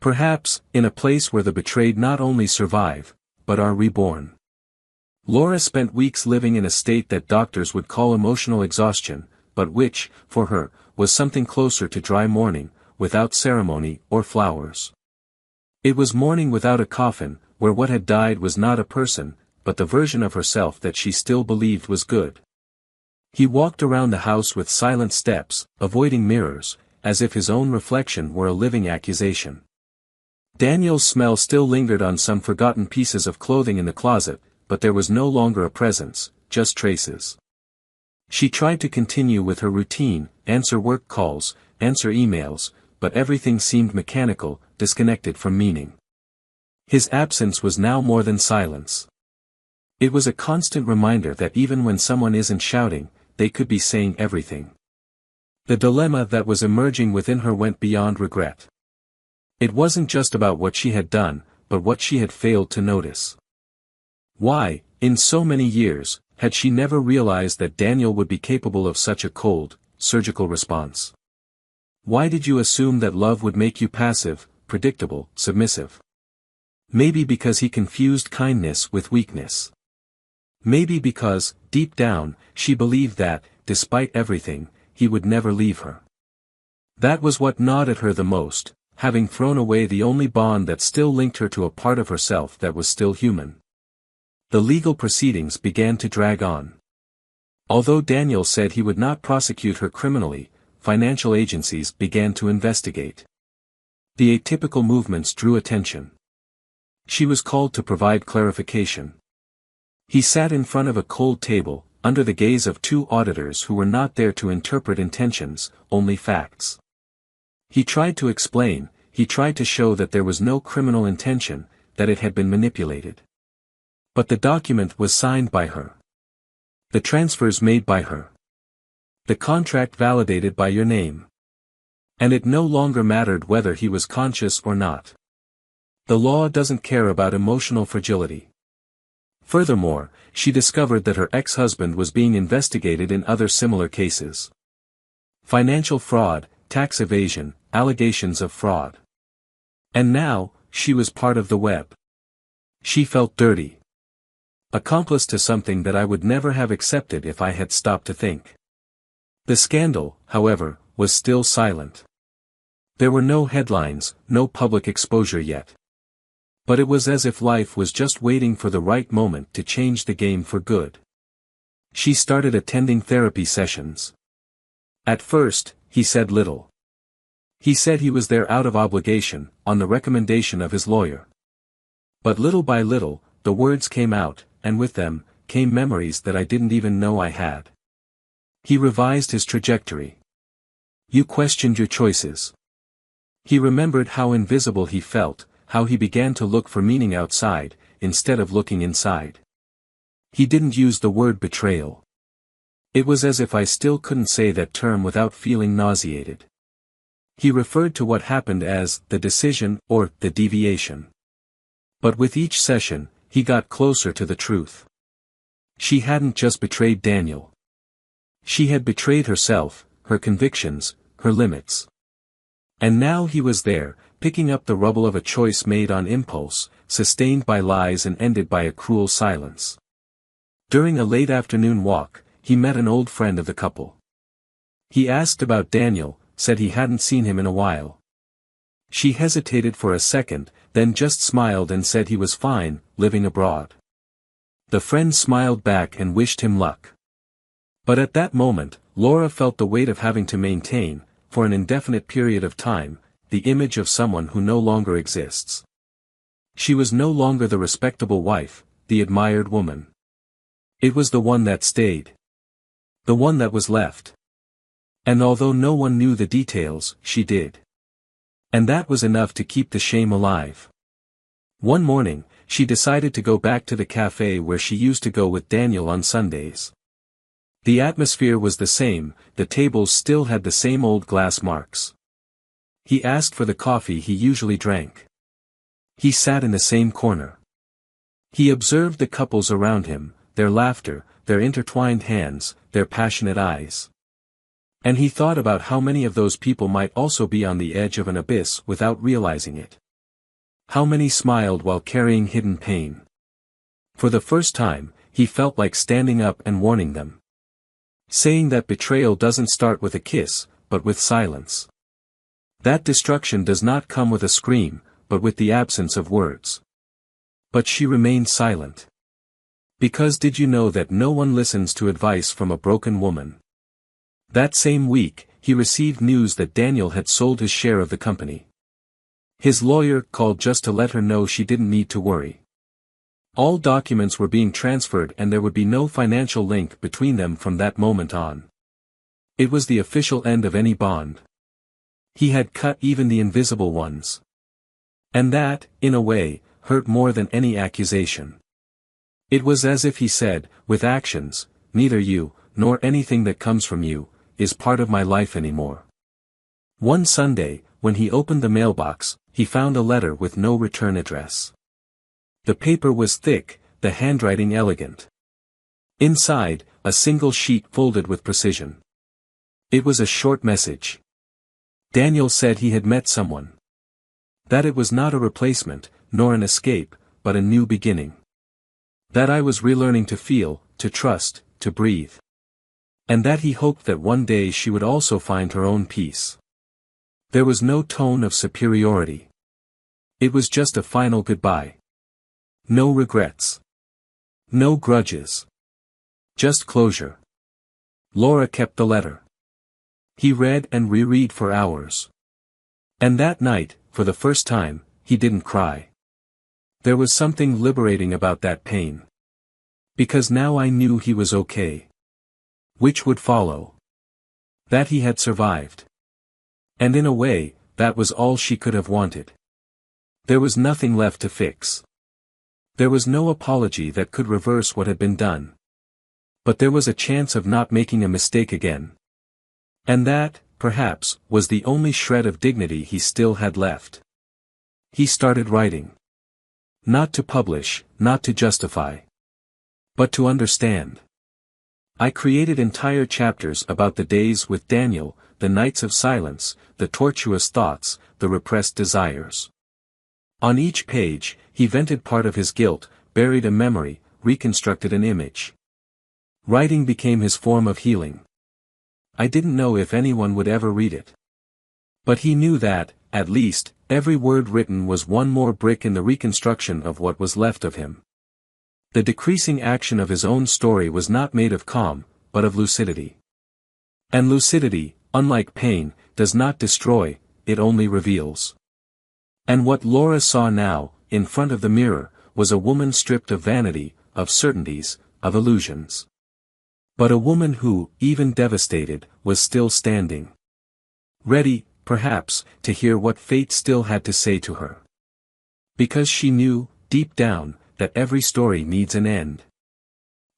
S1: Perhaps, in a place where the betrayed not only survive, but are reborn. Laura spent weeks living in a state that doctors would call emotional exhaustion, but which, for her, was something closer to dry mourning, without ceremony or flowers. It was mourning without a coffin, where what had died was not a person, but the version of herself that she still believed was good. He walked around the house with silent steps, avoiding mirrors, as if his own reflection were a living accusation. Daniel's smell still lingered on some forgotten pieces of clothing in the closet, but there was no longer a presence, just traces. She tried to continue with her routine, answer work calls, answer emails, but everything seemed mechanical, disconnected from meaning. His absence was now more than silence. It was a constant reminder that even when someone isn't shouting, they could be saying everything. The dilemma that was emerging within her went beyond regret. It wasn't just about what she had done, but what she had failed to notice. Why, in so many years, had she never realized that Daniel would be capable of such a cold, surgical response? Why did you assume that love would make you passive, predictable, submissive? Maybe because he confused kindness with weakness. Maybe because, deep down, she believed that, despite everything, he would never leave her. That was what gnawed at her the most, having thrown away the only bond that still linked her to a part of herself that was still human. The legal proceedings began to drag on. Although Daniel said he would not prosecute her criminally, financial agencies began to investigate. The atypical movements drew attention. She was called to provide clarification. He sat in front of a cold table, under the gaze of two auditors who were not there to interpret intentions, only facts. He tried to explain, he tried to show that there was no criminal intention, that it had been manipulated. But the document was signed by her. The transfers made by her. The contract validated by your name. And it no longer mattered whether he was conscious or not. The law doesn't care about emotional fragility. Furthermore, she discovered that her ex-husband was being investigated in other similar cases. Financial fraud, tax evasion, allegations of fraud. And now, she was part of the web. She felt dirty. Accomplice to something that I would never have accepted if I had stopped to think. The scandal, however, was still silent. There were no headlines, no public exposure yet. But it was as if life was just waiting for the right moment to change the game for good. She started attending therapy sessions. At first, he said little. He said he was there out of obligation, on the recommendation of his lawyer. But little by little, the words came out, and with them, came memories that I didn't even know I had. He revised his trajectory. You questioned your choices. He remembered how invisible he felt, how he began to look for meaning outside, instead of looking inside. He didn't use the word betrayal. It was as if I still couldn't say that term without feeling nauseated. He referred to what happened as the decision or the deviation. But with each session, he got closer to the truth. She hadn't just betrayed Daniel. She had betrayed herself, her convictions, her limits. And now he was there, picking up the rubble of a choice made on impulse, sustained by lies and ended by a cruel silence. During a late afternoon walk, he met an old friend of the couple. He asked about Daniel, said he hadn't seen him in a while. She hesitated for a second, then just smiled and said he was fine, living abroad. The friend smiled back and wished him luck. But at that moment, Laura felt the weight of having to maintain, for an indefinite period of time, the image of someone who no longer exists. She was no longer the respectable wife, the admired woman. It was the one that stayed. The one that was left. And although no one knew the details, she did. And that was enough to keep the shame alive. One morning, she decided to go back to the cafe where she used to go with Daniel on Sundays. The atmosphere was the same, the tables still had the same old glass marks. He asked for the coffee he usually drank. He sat in the same corner. He observed the couples around him, their laughter, their intertwined hands, their passionate eyes. And he thought about how many of those people might also be on the edge of an abyss without realizing it. How many smiled while carrying hidden pain. For the first time, he felt like standing up and warning them. Saying that betrayal doesn't start with a kiss, but with silence. That destruction does not come with a scream, but with the absence of words. But she remained silent. Because did you know that no one listens to advice from a broken woman? That same week, he received news that Daniel had sold his share of the company. His lawyer called just to let her know she didn't need to worry. All documents were being transferred and there would be no financial link between them from that moment on. It was the official end of any bond. He had cut even the invisible ones. And that, in a way, hurt more than any accusation. It was as if he said, with actions, neither you, nor anything that comes from you, is part of my life anymore. One Sunday, when he opened the mailbox, he found a letter with no return address. The paper was thick, the handwriting elegant. Inside, a single sheet folded with precision. It was a short message. Daniel said he had met someone. That it was not a replacement, nor an escape, but a new beginning. That I was relearning to feel, to trust, to breathe. And that he hoped that one day she would also find her own peace. There was no tone of superiority. It was just a final goodbye. No regrets. No grudges. Just closure. Laura kept the letter. He read and reread for hours. And that night, for the first time, he didn't cry. There was something liberating about that pain. Because now I knew he was okay. Which would follow? That he had survived. And in a way, that was all she could have wanted. There was nothing left to fix. There was no apology that could reverse what had been done. But there was a chance of not making a mistake again. And that, perhaps, was the only shred of dignity he still had left. He started writing. Not to publish, not to justify, but to understand. I created entire chapters about the days with Daniel, the nights of silence, the tortuous thoughts, the repressed desires. On each page, he vented part of his guilt, buried a memory, reconstructed an image. Writing became his form of healing. I didn't know if anyone would ever read it. But he knew that, at least, every word written was one more brick in the reconstruction of what was left of him. The decreasing action of his own story was not made of calm, but of lucidity. And lucidity, unlike pain, does not destroy, it only reveals. And what Laura saw now, in front of the mirror, was a woman stripped of vanity, of certainties, of illusions. But a woman who, even devastated, was still standing. Ready, perhaps, to hear what fate still had to say to her. Because she knew, deep down, that every story needs an end.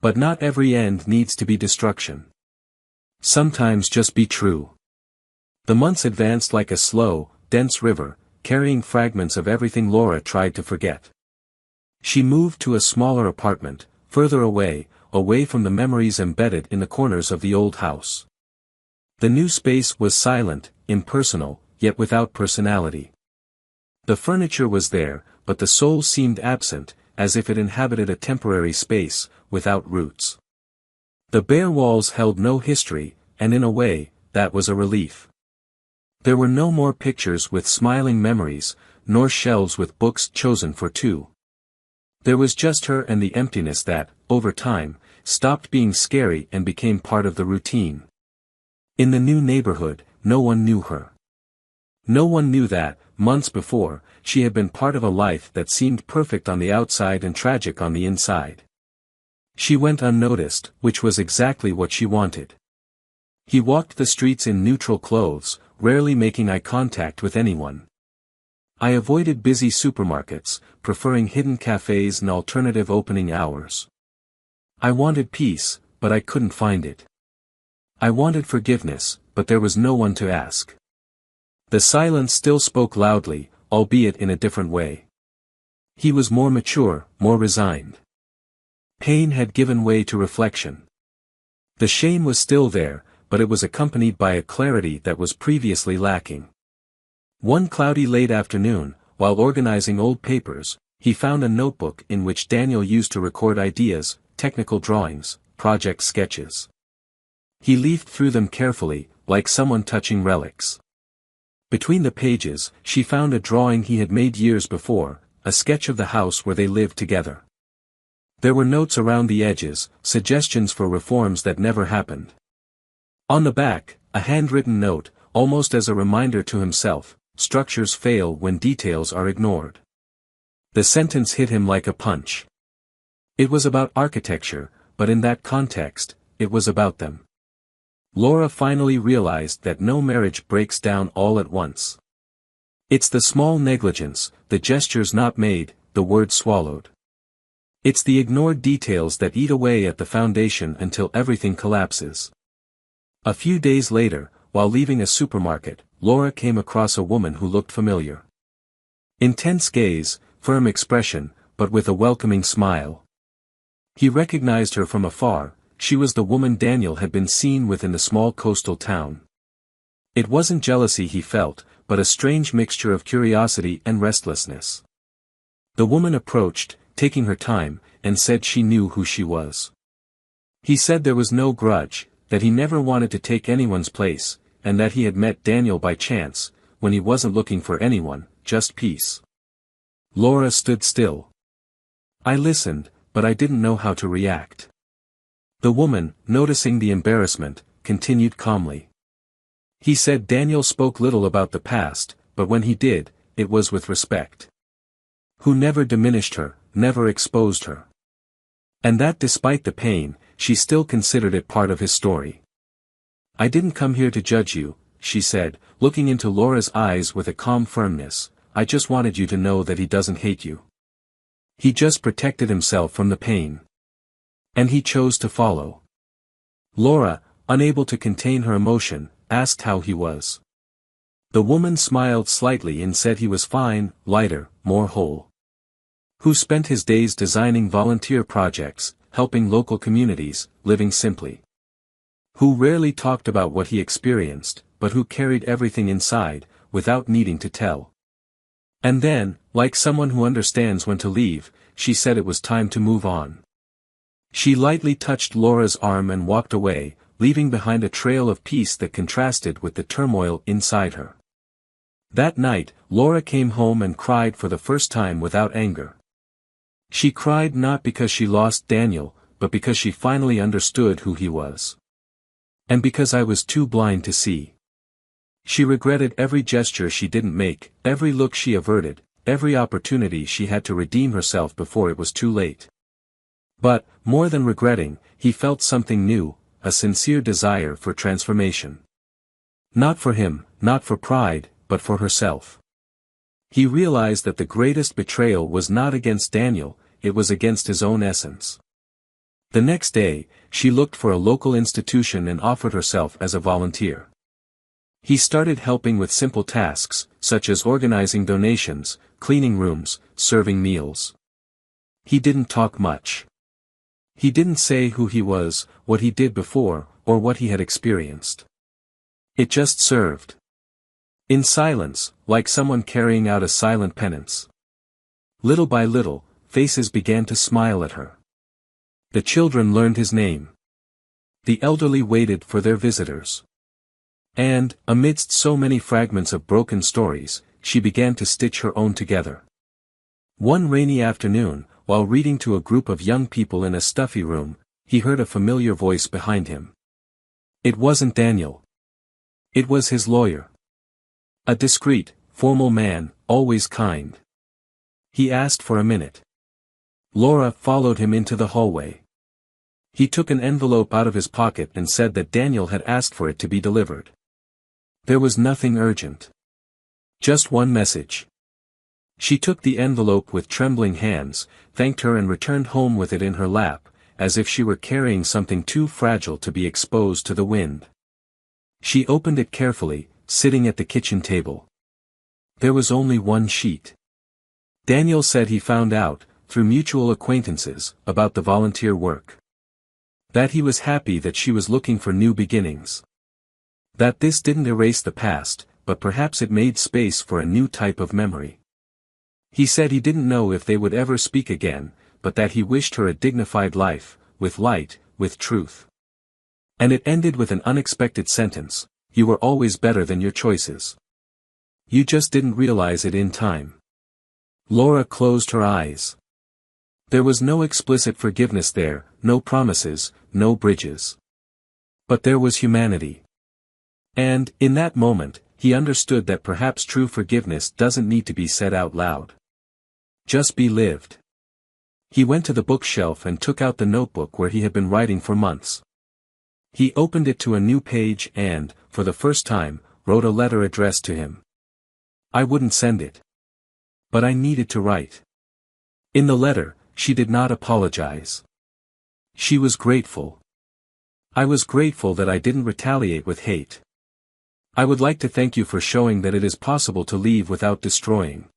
S1: But not every end needs to be destruction. Sometimes just be true. The months advanced like a slow, dense river, carrying fragments of everything Laura tried to forget. She moved to a smaller apartment, further away from the memories embedded in the corners of the old house. The new space was silent, impersonal, yet without personality. The furniture was there, but the soul seemed absent, as if it inhabited a temporary space, without roots. The bare walls held no history, and in a way, that was a relief. There were no more pictures with smiling memories, nor shelves with books chosen for two. There was just her and the emptiness that, over time, stopped being scary and became part of the routine. In the new neighborhood, no one knew her. No one knew that, months before, she had been part of a life that seemed perfect on the outside and tragic on the inside. She went unnoticed, which was exactly what she wanted. He walked the streets in neutral clothes, rarely making eye contact with anyone. I avoided busy supermarkets, preferring hidden cafes and alternative opening hours. I wanted peace, but I couldn't find it. I wanted forgiveness, but there was no one to ask. The silence still spoke loudly, albeit in a different way. He was more mature, more resigned. Pain had given way to reflection. The shame was still there, but it was accompanied by a clarity that was previously lacking. One cloudy late afternoon, while organizing old papers, he found a notebook in which Daniel used to record ideas, technical drawings, project sketches. He leafed through them carefully, like someone touching relics. Between the pages, she found a drawing he had made years before, a sketch of the house where they lived together. There were notes around the edges, suggestions for reforms that never happened. On the back, a handwritten note, almost as a reminder to himself, structures fail when details are ignored. The sentence hit him like a punch. It was about architecture, but in that context, it was about them. Laura finally realized that no marriage breaks down all at once. It's the small negligence, the gestures not made, the words swallowed. It's the ignored details that eat away at the foundation until everything collapses. A few days later, while leaving a supermarket, Laura came across a woman who looked familiar. Intense gaze, firm expression, but with a welcoming smile. He recognized her from afar. She was the woman Daniel had been seen with in the small coastal town. It wasn't jealousy he felt, but a strange mixture of curiosity and restlessness. The woman approached, taking her time, and said she knew who she was. He said there was no grudge, that he never wanted to take anyone's place, and that he had met Daniel by chance, when he wasn't looking for anyone, just peace. Laura stood still. I listened, but I didn't know how to react. The woman, noticing the embarrassment, continued calmly. He said Daniel spoke little about the past, but when he did, it was with respect. Who never diminished her, never exposed her. And that despite the pain, she still considered it part of his story. I didn't come here to judge you, she said, looking into Laura's eyes with a calm firmness, "I just wanted you to know that he doesn't hate you. He just protected himself from the pain. And he chose to follow." Laura, unable to contain her emotion, asked how he was. The woman smiled slightly and said he was fine, lighter, more whole. Who spent his days designing volunteer projects, helping local communities, living simply. Who rarely talked about what he experienced, but who carried everything inside, without needing to tell. And then, like someone who understands when to leave, she said it was time to move on. She lightly touched Laura's arm and walked away, leaving behind a trail of peace that contrasted with the turmoil inside her. That night, Laura came home and cried for the first time without anger. She cried not because she lost Daniel, but because she finally understood who he was. And because I was too blind to see. She regretted every gesture she didn't make, every look she averted, every opportunity she had to redeem herself before it was too late. But, more than regretting, he felt something new, a sincere desire for transformation. Not for him, not for pride, but for herself. He realized that the greatest betrayal was not against Daniel, it was against his own essence. The next day, she looked for a local institution and offered herself as a volunteer. He started helping with simple tasks, such as organizing donations, cleaning rooms, serving meals. He didn't talk much. He didn't say who he was, what he did before, or what he had experienced. It just served. In silence, like someone carrying out a silent penance. Little by little, faces began to smile at her. The children learned his name. The elderly waited for their visitors. And, amidst so many fragments of broken stories, she began to stitch her own together. One rainy afternoon, while reading to a group of young people in a stuffy room, he heard a familiar voice behind him. It wasn't Daniel. It was his lawyer. A discreet, formal man, always kind. He asked for a minute. Laura followed him into the hallway. He took an envelope out of his pocket and said that Daniel had asked for it to be delivered. There was nothing urgent. Just one message. She took the envelope with trembling hands, thanked her and returned home with it in her lap, as if she were carrying something too fragile to be exposed to the wind. She opened it carefully, sitting at the kitchen table. There was only one sheet. Daniel said he found out, through mutual acquaintances, about the volunteer work. That he was happy that she was looking for new beginnings. That this didn't erase the past, but perhaps it made space for a new type of memory. He said he didn't know if they would ever speak again, but that he wished her a dignified life, with light, with truth. And it ended with an unexpected sentence: "You were always better than your choices. You just didn't realize it in time." Laura closed her eyes. There was no explicit forgiveness there, no promises, no bridges. But there was humanity. And, in that moment, he understood that perhaps true forgiveness doesn't need to be said out loud. Just be lived. He went to the bookshelf and took out the notebook where he had been writing for months. He opened it to a new page and, for the first time, wrote a letter addressed to him. I wouldn't send it. But I needed to write. In the letter, she did not apologize. She was grateful. I was grateful that I didn't retaliate with hate. I would like to thank you for showing that it is possible to leave without destroying.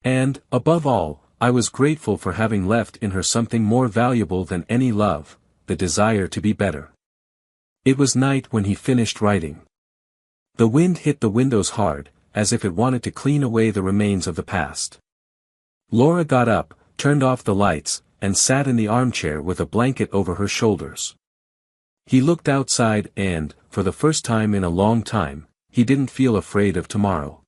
S1: And, above all, I was grateful for having left in her something more valuable than any love, the desire to be better. It was night when he finished writing. The wind hit the windows hard, as if it wanted to clean away the remains of the past. Laura got up, turned off the lights, and sat in the armchair with a blanket over her shoulders. He looked outside and, for the first time in a long time, he didn't feel afraid of tomorrow.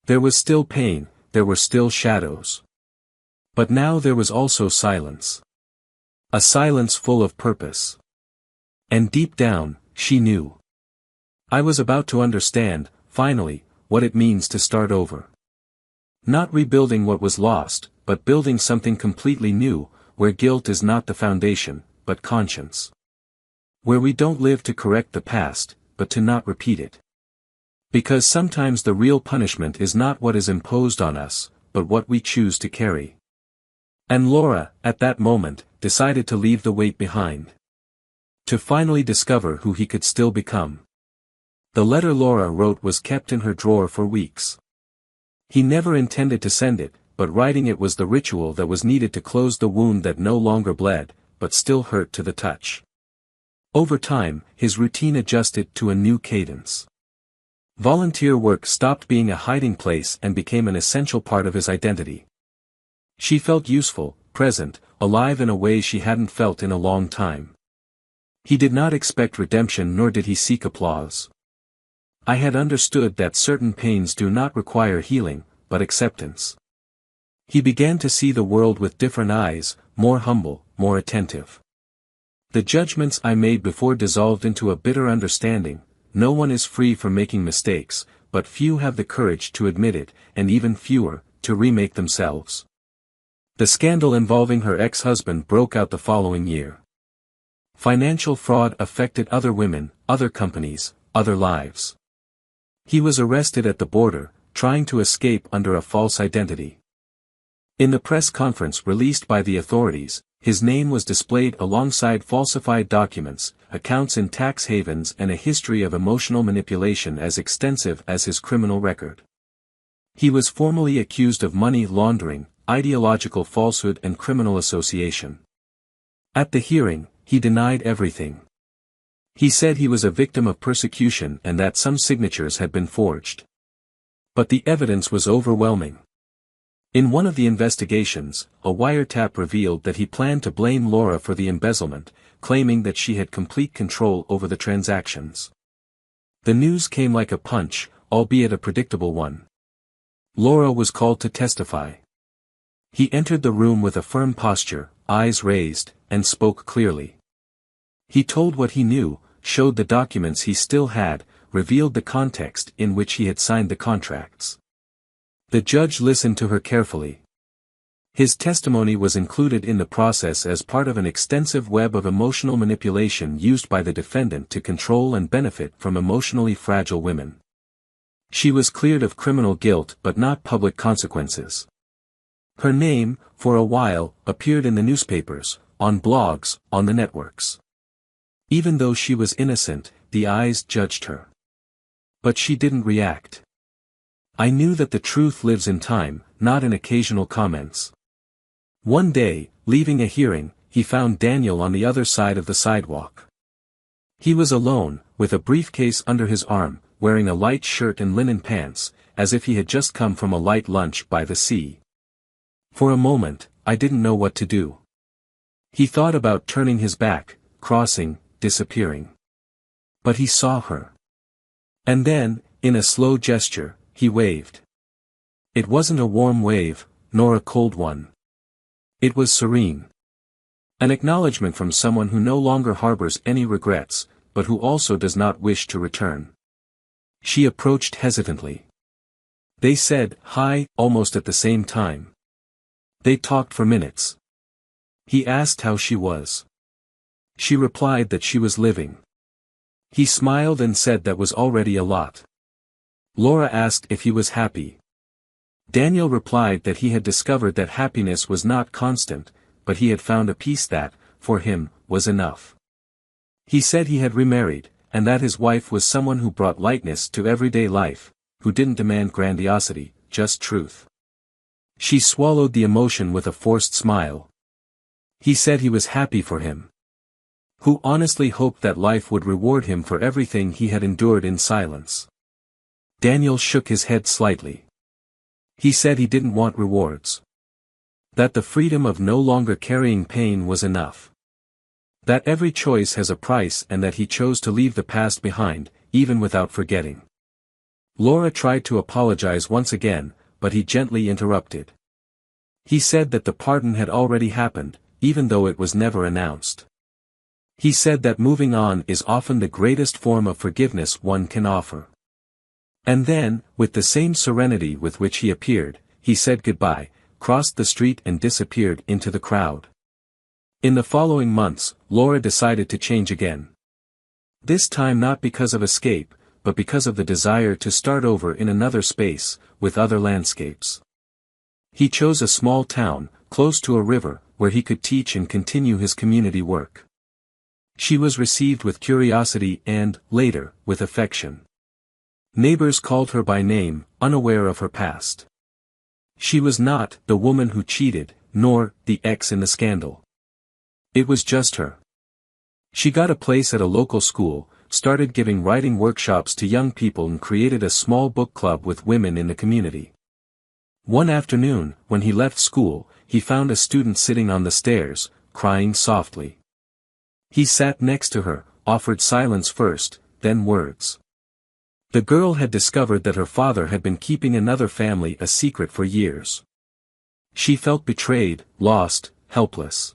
S1: There was still pain, there were still shadows. But now there was also silence. A silence full of purpose. And deep down, she knew. I was about to understand, finally, what it means to start over. Not rebuilding what was lost, but building something completely new, where guilt is not the foundation, but conscience. Where we don't live to correct the past, but to not repeat it. Because sometimes the real punishment is not what is imposed on us, but what we choose to carry. And Laura, at that moment, decided to leave the weight behind. To finally discover who he could still become. The letter Laura wrote was kept in her drawer for weeks. He never intended to send it, but writing it was the ritual that was needed to close the wound that no longer bled, but still hurt to the touch. Over time, his routine adjusted to a new cadence. Volunteer work stopped being a hiding place and became an essential part of his identity. She felt useful, present, alive in a way she hadn't felt in a long time. He did not expect redemption nor did he seek applause. I had understood that certain pains do not require healing, but acceptance. He began to see the world with different eyes, more humble, more attentive. The judgments I made before dissolved into a bitter understanding. No one is free from making mistakes, but few have the courage to admit it, and even fewer, to remake themselves. The scandal involving her ex-husband broke out the following year. Financial fraud affected other women, other companies, other lives. He was arrested at the border, trying to escape under a false identity. In the press conference released by the authorities, his name was displayed alongside falsified documents, accounts in tax havens and a history of emotional manipulation as extensive as his criminal record. He was formally accused of money laundering, ideological falsehood and criminal association. At the hearing, he denied everything. He said he was a victim of persecution and that some signatures had been forged. But the evidence was overwhelming. In one of the investigations, a wiretap revealed that he planned to blame Laura for the embezzlement, claiming that she had complete control over the transactions. The news came like a punch, albeit a predictable one. Laura was called to testify. He entered the room with a firm posture, eyes raised, and spoke clearly. He told what he knew, showed the documents he still had, revealed the context in which he had signed the contracts. The judge listened to her carefully. His testimony was included in the process as part of an extensive web of emotional manipulation used by the defendant to control and benefit from emotionally fragile women. She was cleared of criminal guilt but not public consequences. Her name, for a while, appeared in the newspapers, on blogs, on the networks. Even though she was innocent, the eyes judged her. But she didn't react. I knew that the truth lives in time, not in occasional comments. One day, leaving a hearing, he found Daniel on the other side of the sidewalk. He was alone, with a briefcase under his arm, wearing a light shirt and linen pants, as if he had just come from a light lunch by the sea. For a moment, I didn't know what to do. He thought about turning his back, crossing, disappearing. But he saw her. And then, in a slow gesture, he waved. It wasn't a warm wave, nor a cold one. It was serene. An acknowledgement from someone who no longer harbors any regrets, but who also does not wish to return. She approached hesitantly. They said hi, almost at the same time. They talked for minutes. He asked how she was. She replied that she was living. He smiled and said that was already a lot. Laura asked if he was happy. Daniel replied that he had discovered that happiness was not constant, but he had found a peace that, for him, was enough. He said he had remarried, and that his wife was someone who brought lightness to everyday life, who didn't demand grandiosity, just truth. She swallowed the emotion with a forced smile. He said he was happy for him. Who honestly hoped that life would reward him for everything he had endured in silence. Daniel shook his head slightly. He said he didn't want rewards. That the freedom of no longer carrying pain was enough. That every choice has a price and that he chose to leave the past behind, even without forgetting. Laura tried to apologize once again, but he gently interrupted. He said that the pardon had already happened, even though it was never announced. He said that moving on is often the greatest form of forgiveness one can offer. And then, with the same serenity with which he appeared, he said goodbye, crossed the street and disappeared into the crowd. In the following months, Laura decided to change again. This time not because of escape, but because of the desire to start over in another space, with other landscapes. He chose a small town, close to a river, where he could teach and continue his community work. She was received with curiosity and, later, with affection. Neighbors called her by name, unaware of her past. She was not the woman who cheated, nor the ex in the scandal. It was just her. She got a place at a local school, started giving writing workshops to young people and created a small book club with women in the community. One afternoon, when he left school, he found a student sitting on the stairs, crying softly. He sat next to her, offered silence first, then words. The girl had discovered that her father had been keeping another family a secret for years. She felt betrayed, lost, helpless.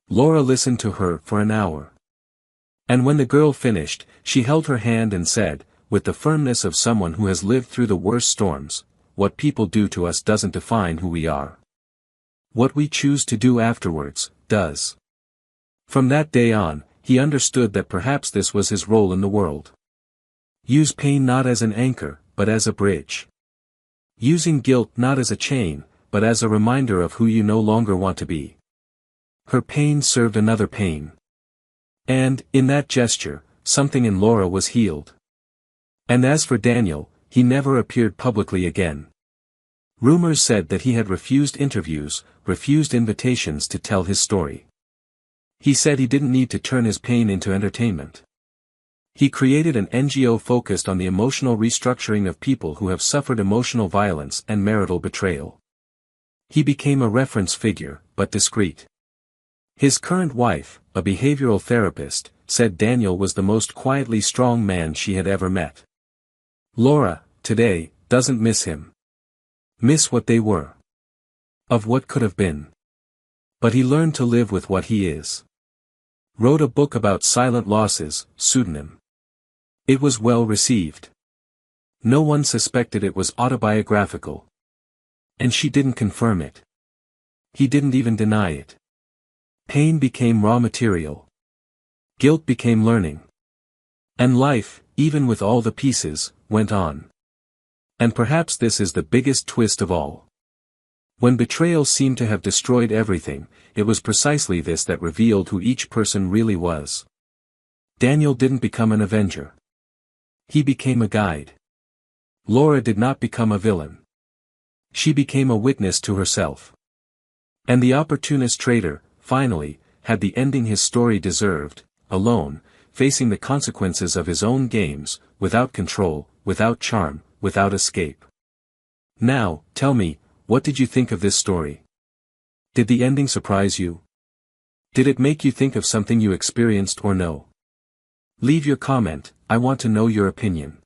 S1: Laura listened to her for an hour. And when the girl finished, she held her hand and said, with the firmness of someone who has lived through the worst storms, "What people do to us doesn't define who we are. What we choose to do afterwards, does." From that day on, he understood that perhaps this was his role in the world. Use pain not as an anchor, but as a bridge. Using guilt not as a chain, but as a reminder of who you no longer want to be. Her pain served another pain. And, in that gesture, something in Laura was healed. And as for Daniel, he never appeared publicly again. Rumors said that he had refused interviews, refused invitations to tell his story. He said he didn't need to turn his pain into entertainment. He created an NGO focused on the emotional restructuring of people who have suffered emotional violence and marital betrayal. He became a reference figure, but discreet. His current wife, a behavioral therapist, said Daniel was the most quietly strong man she had ever met. Laura, today, doesn't miss him. Miss what they were. Of what could have been. But he learned to live with what he is. Wrote a book about silent losses, pseudonym. It was well received. No one suspected it was autobiographical. And she didn't confirm it. He didn't even deny it. Pain became raw material. Guilt became learning. And life, even with all the pieces, went on. And perhaps this is the biggest twist of all. When betrayal seemed to have destroyed everything, it was precisely this that revealed who each person really was. Daniel didn't become an avenger. He became a guide. Laura did not become a villain. She became a witness to herself. And the opportunist traitor, finally, had the ending his story deserved, alone, facing the consequences of his own games, without control, without charm, without escape. Now, tell me, what did you think of this story? Did the ending surprise you? Did it make you think of something you experienced or no? Leave your comment, I want to know your opinion.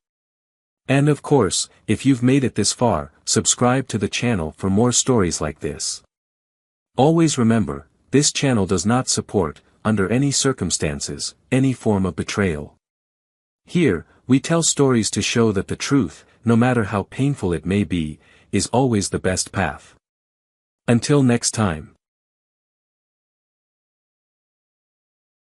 S1: And of course, if you've made it this far, subscribe to the channel for more stories like this. Always remember, this channel does not support, under any circumstances, any form of betrayal. Here, we tell stories to show that the truth, no matter how painful it may be, is always the best path. Until next time.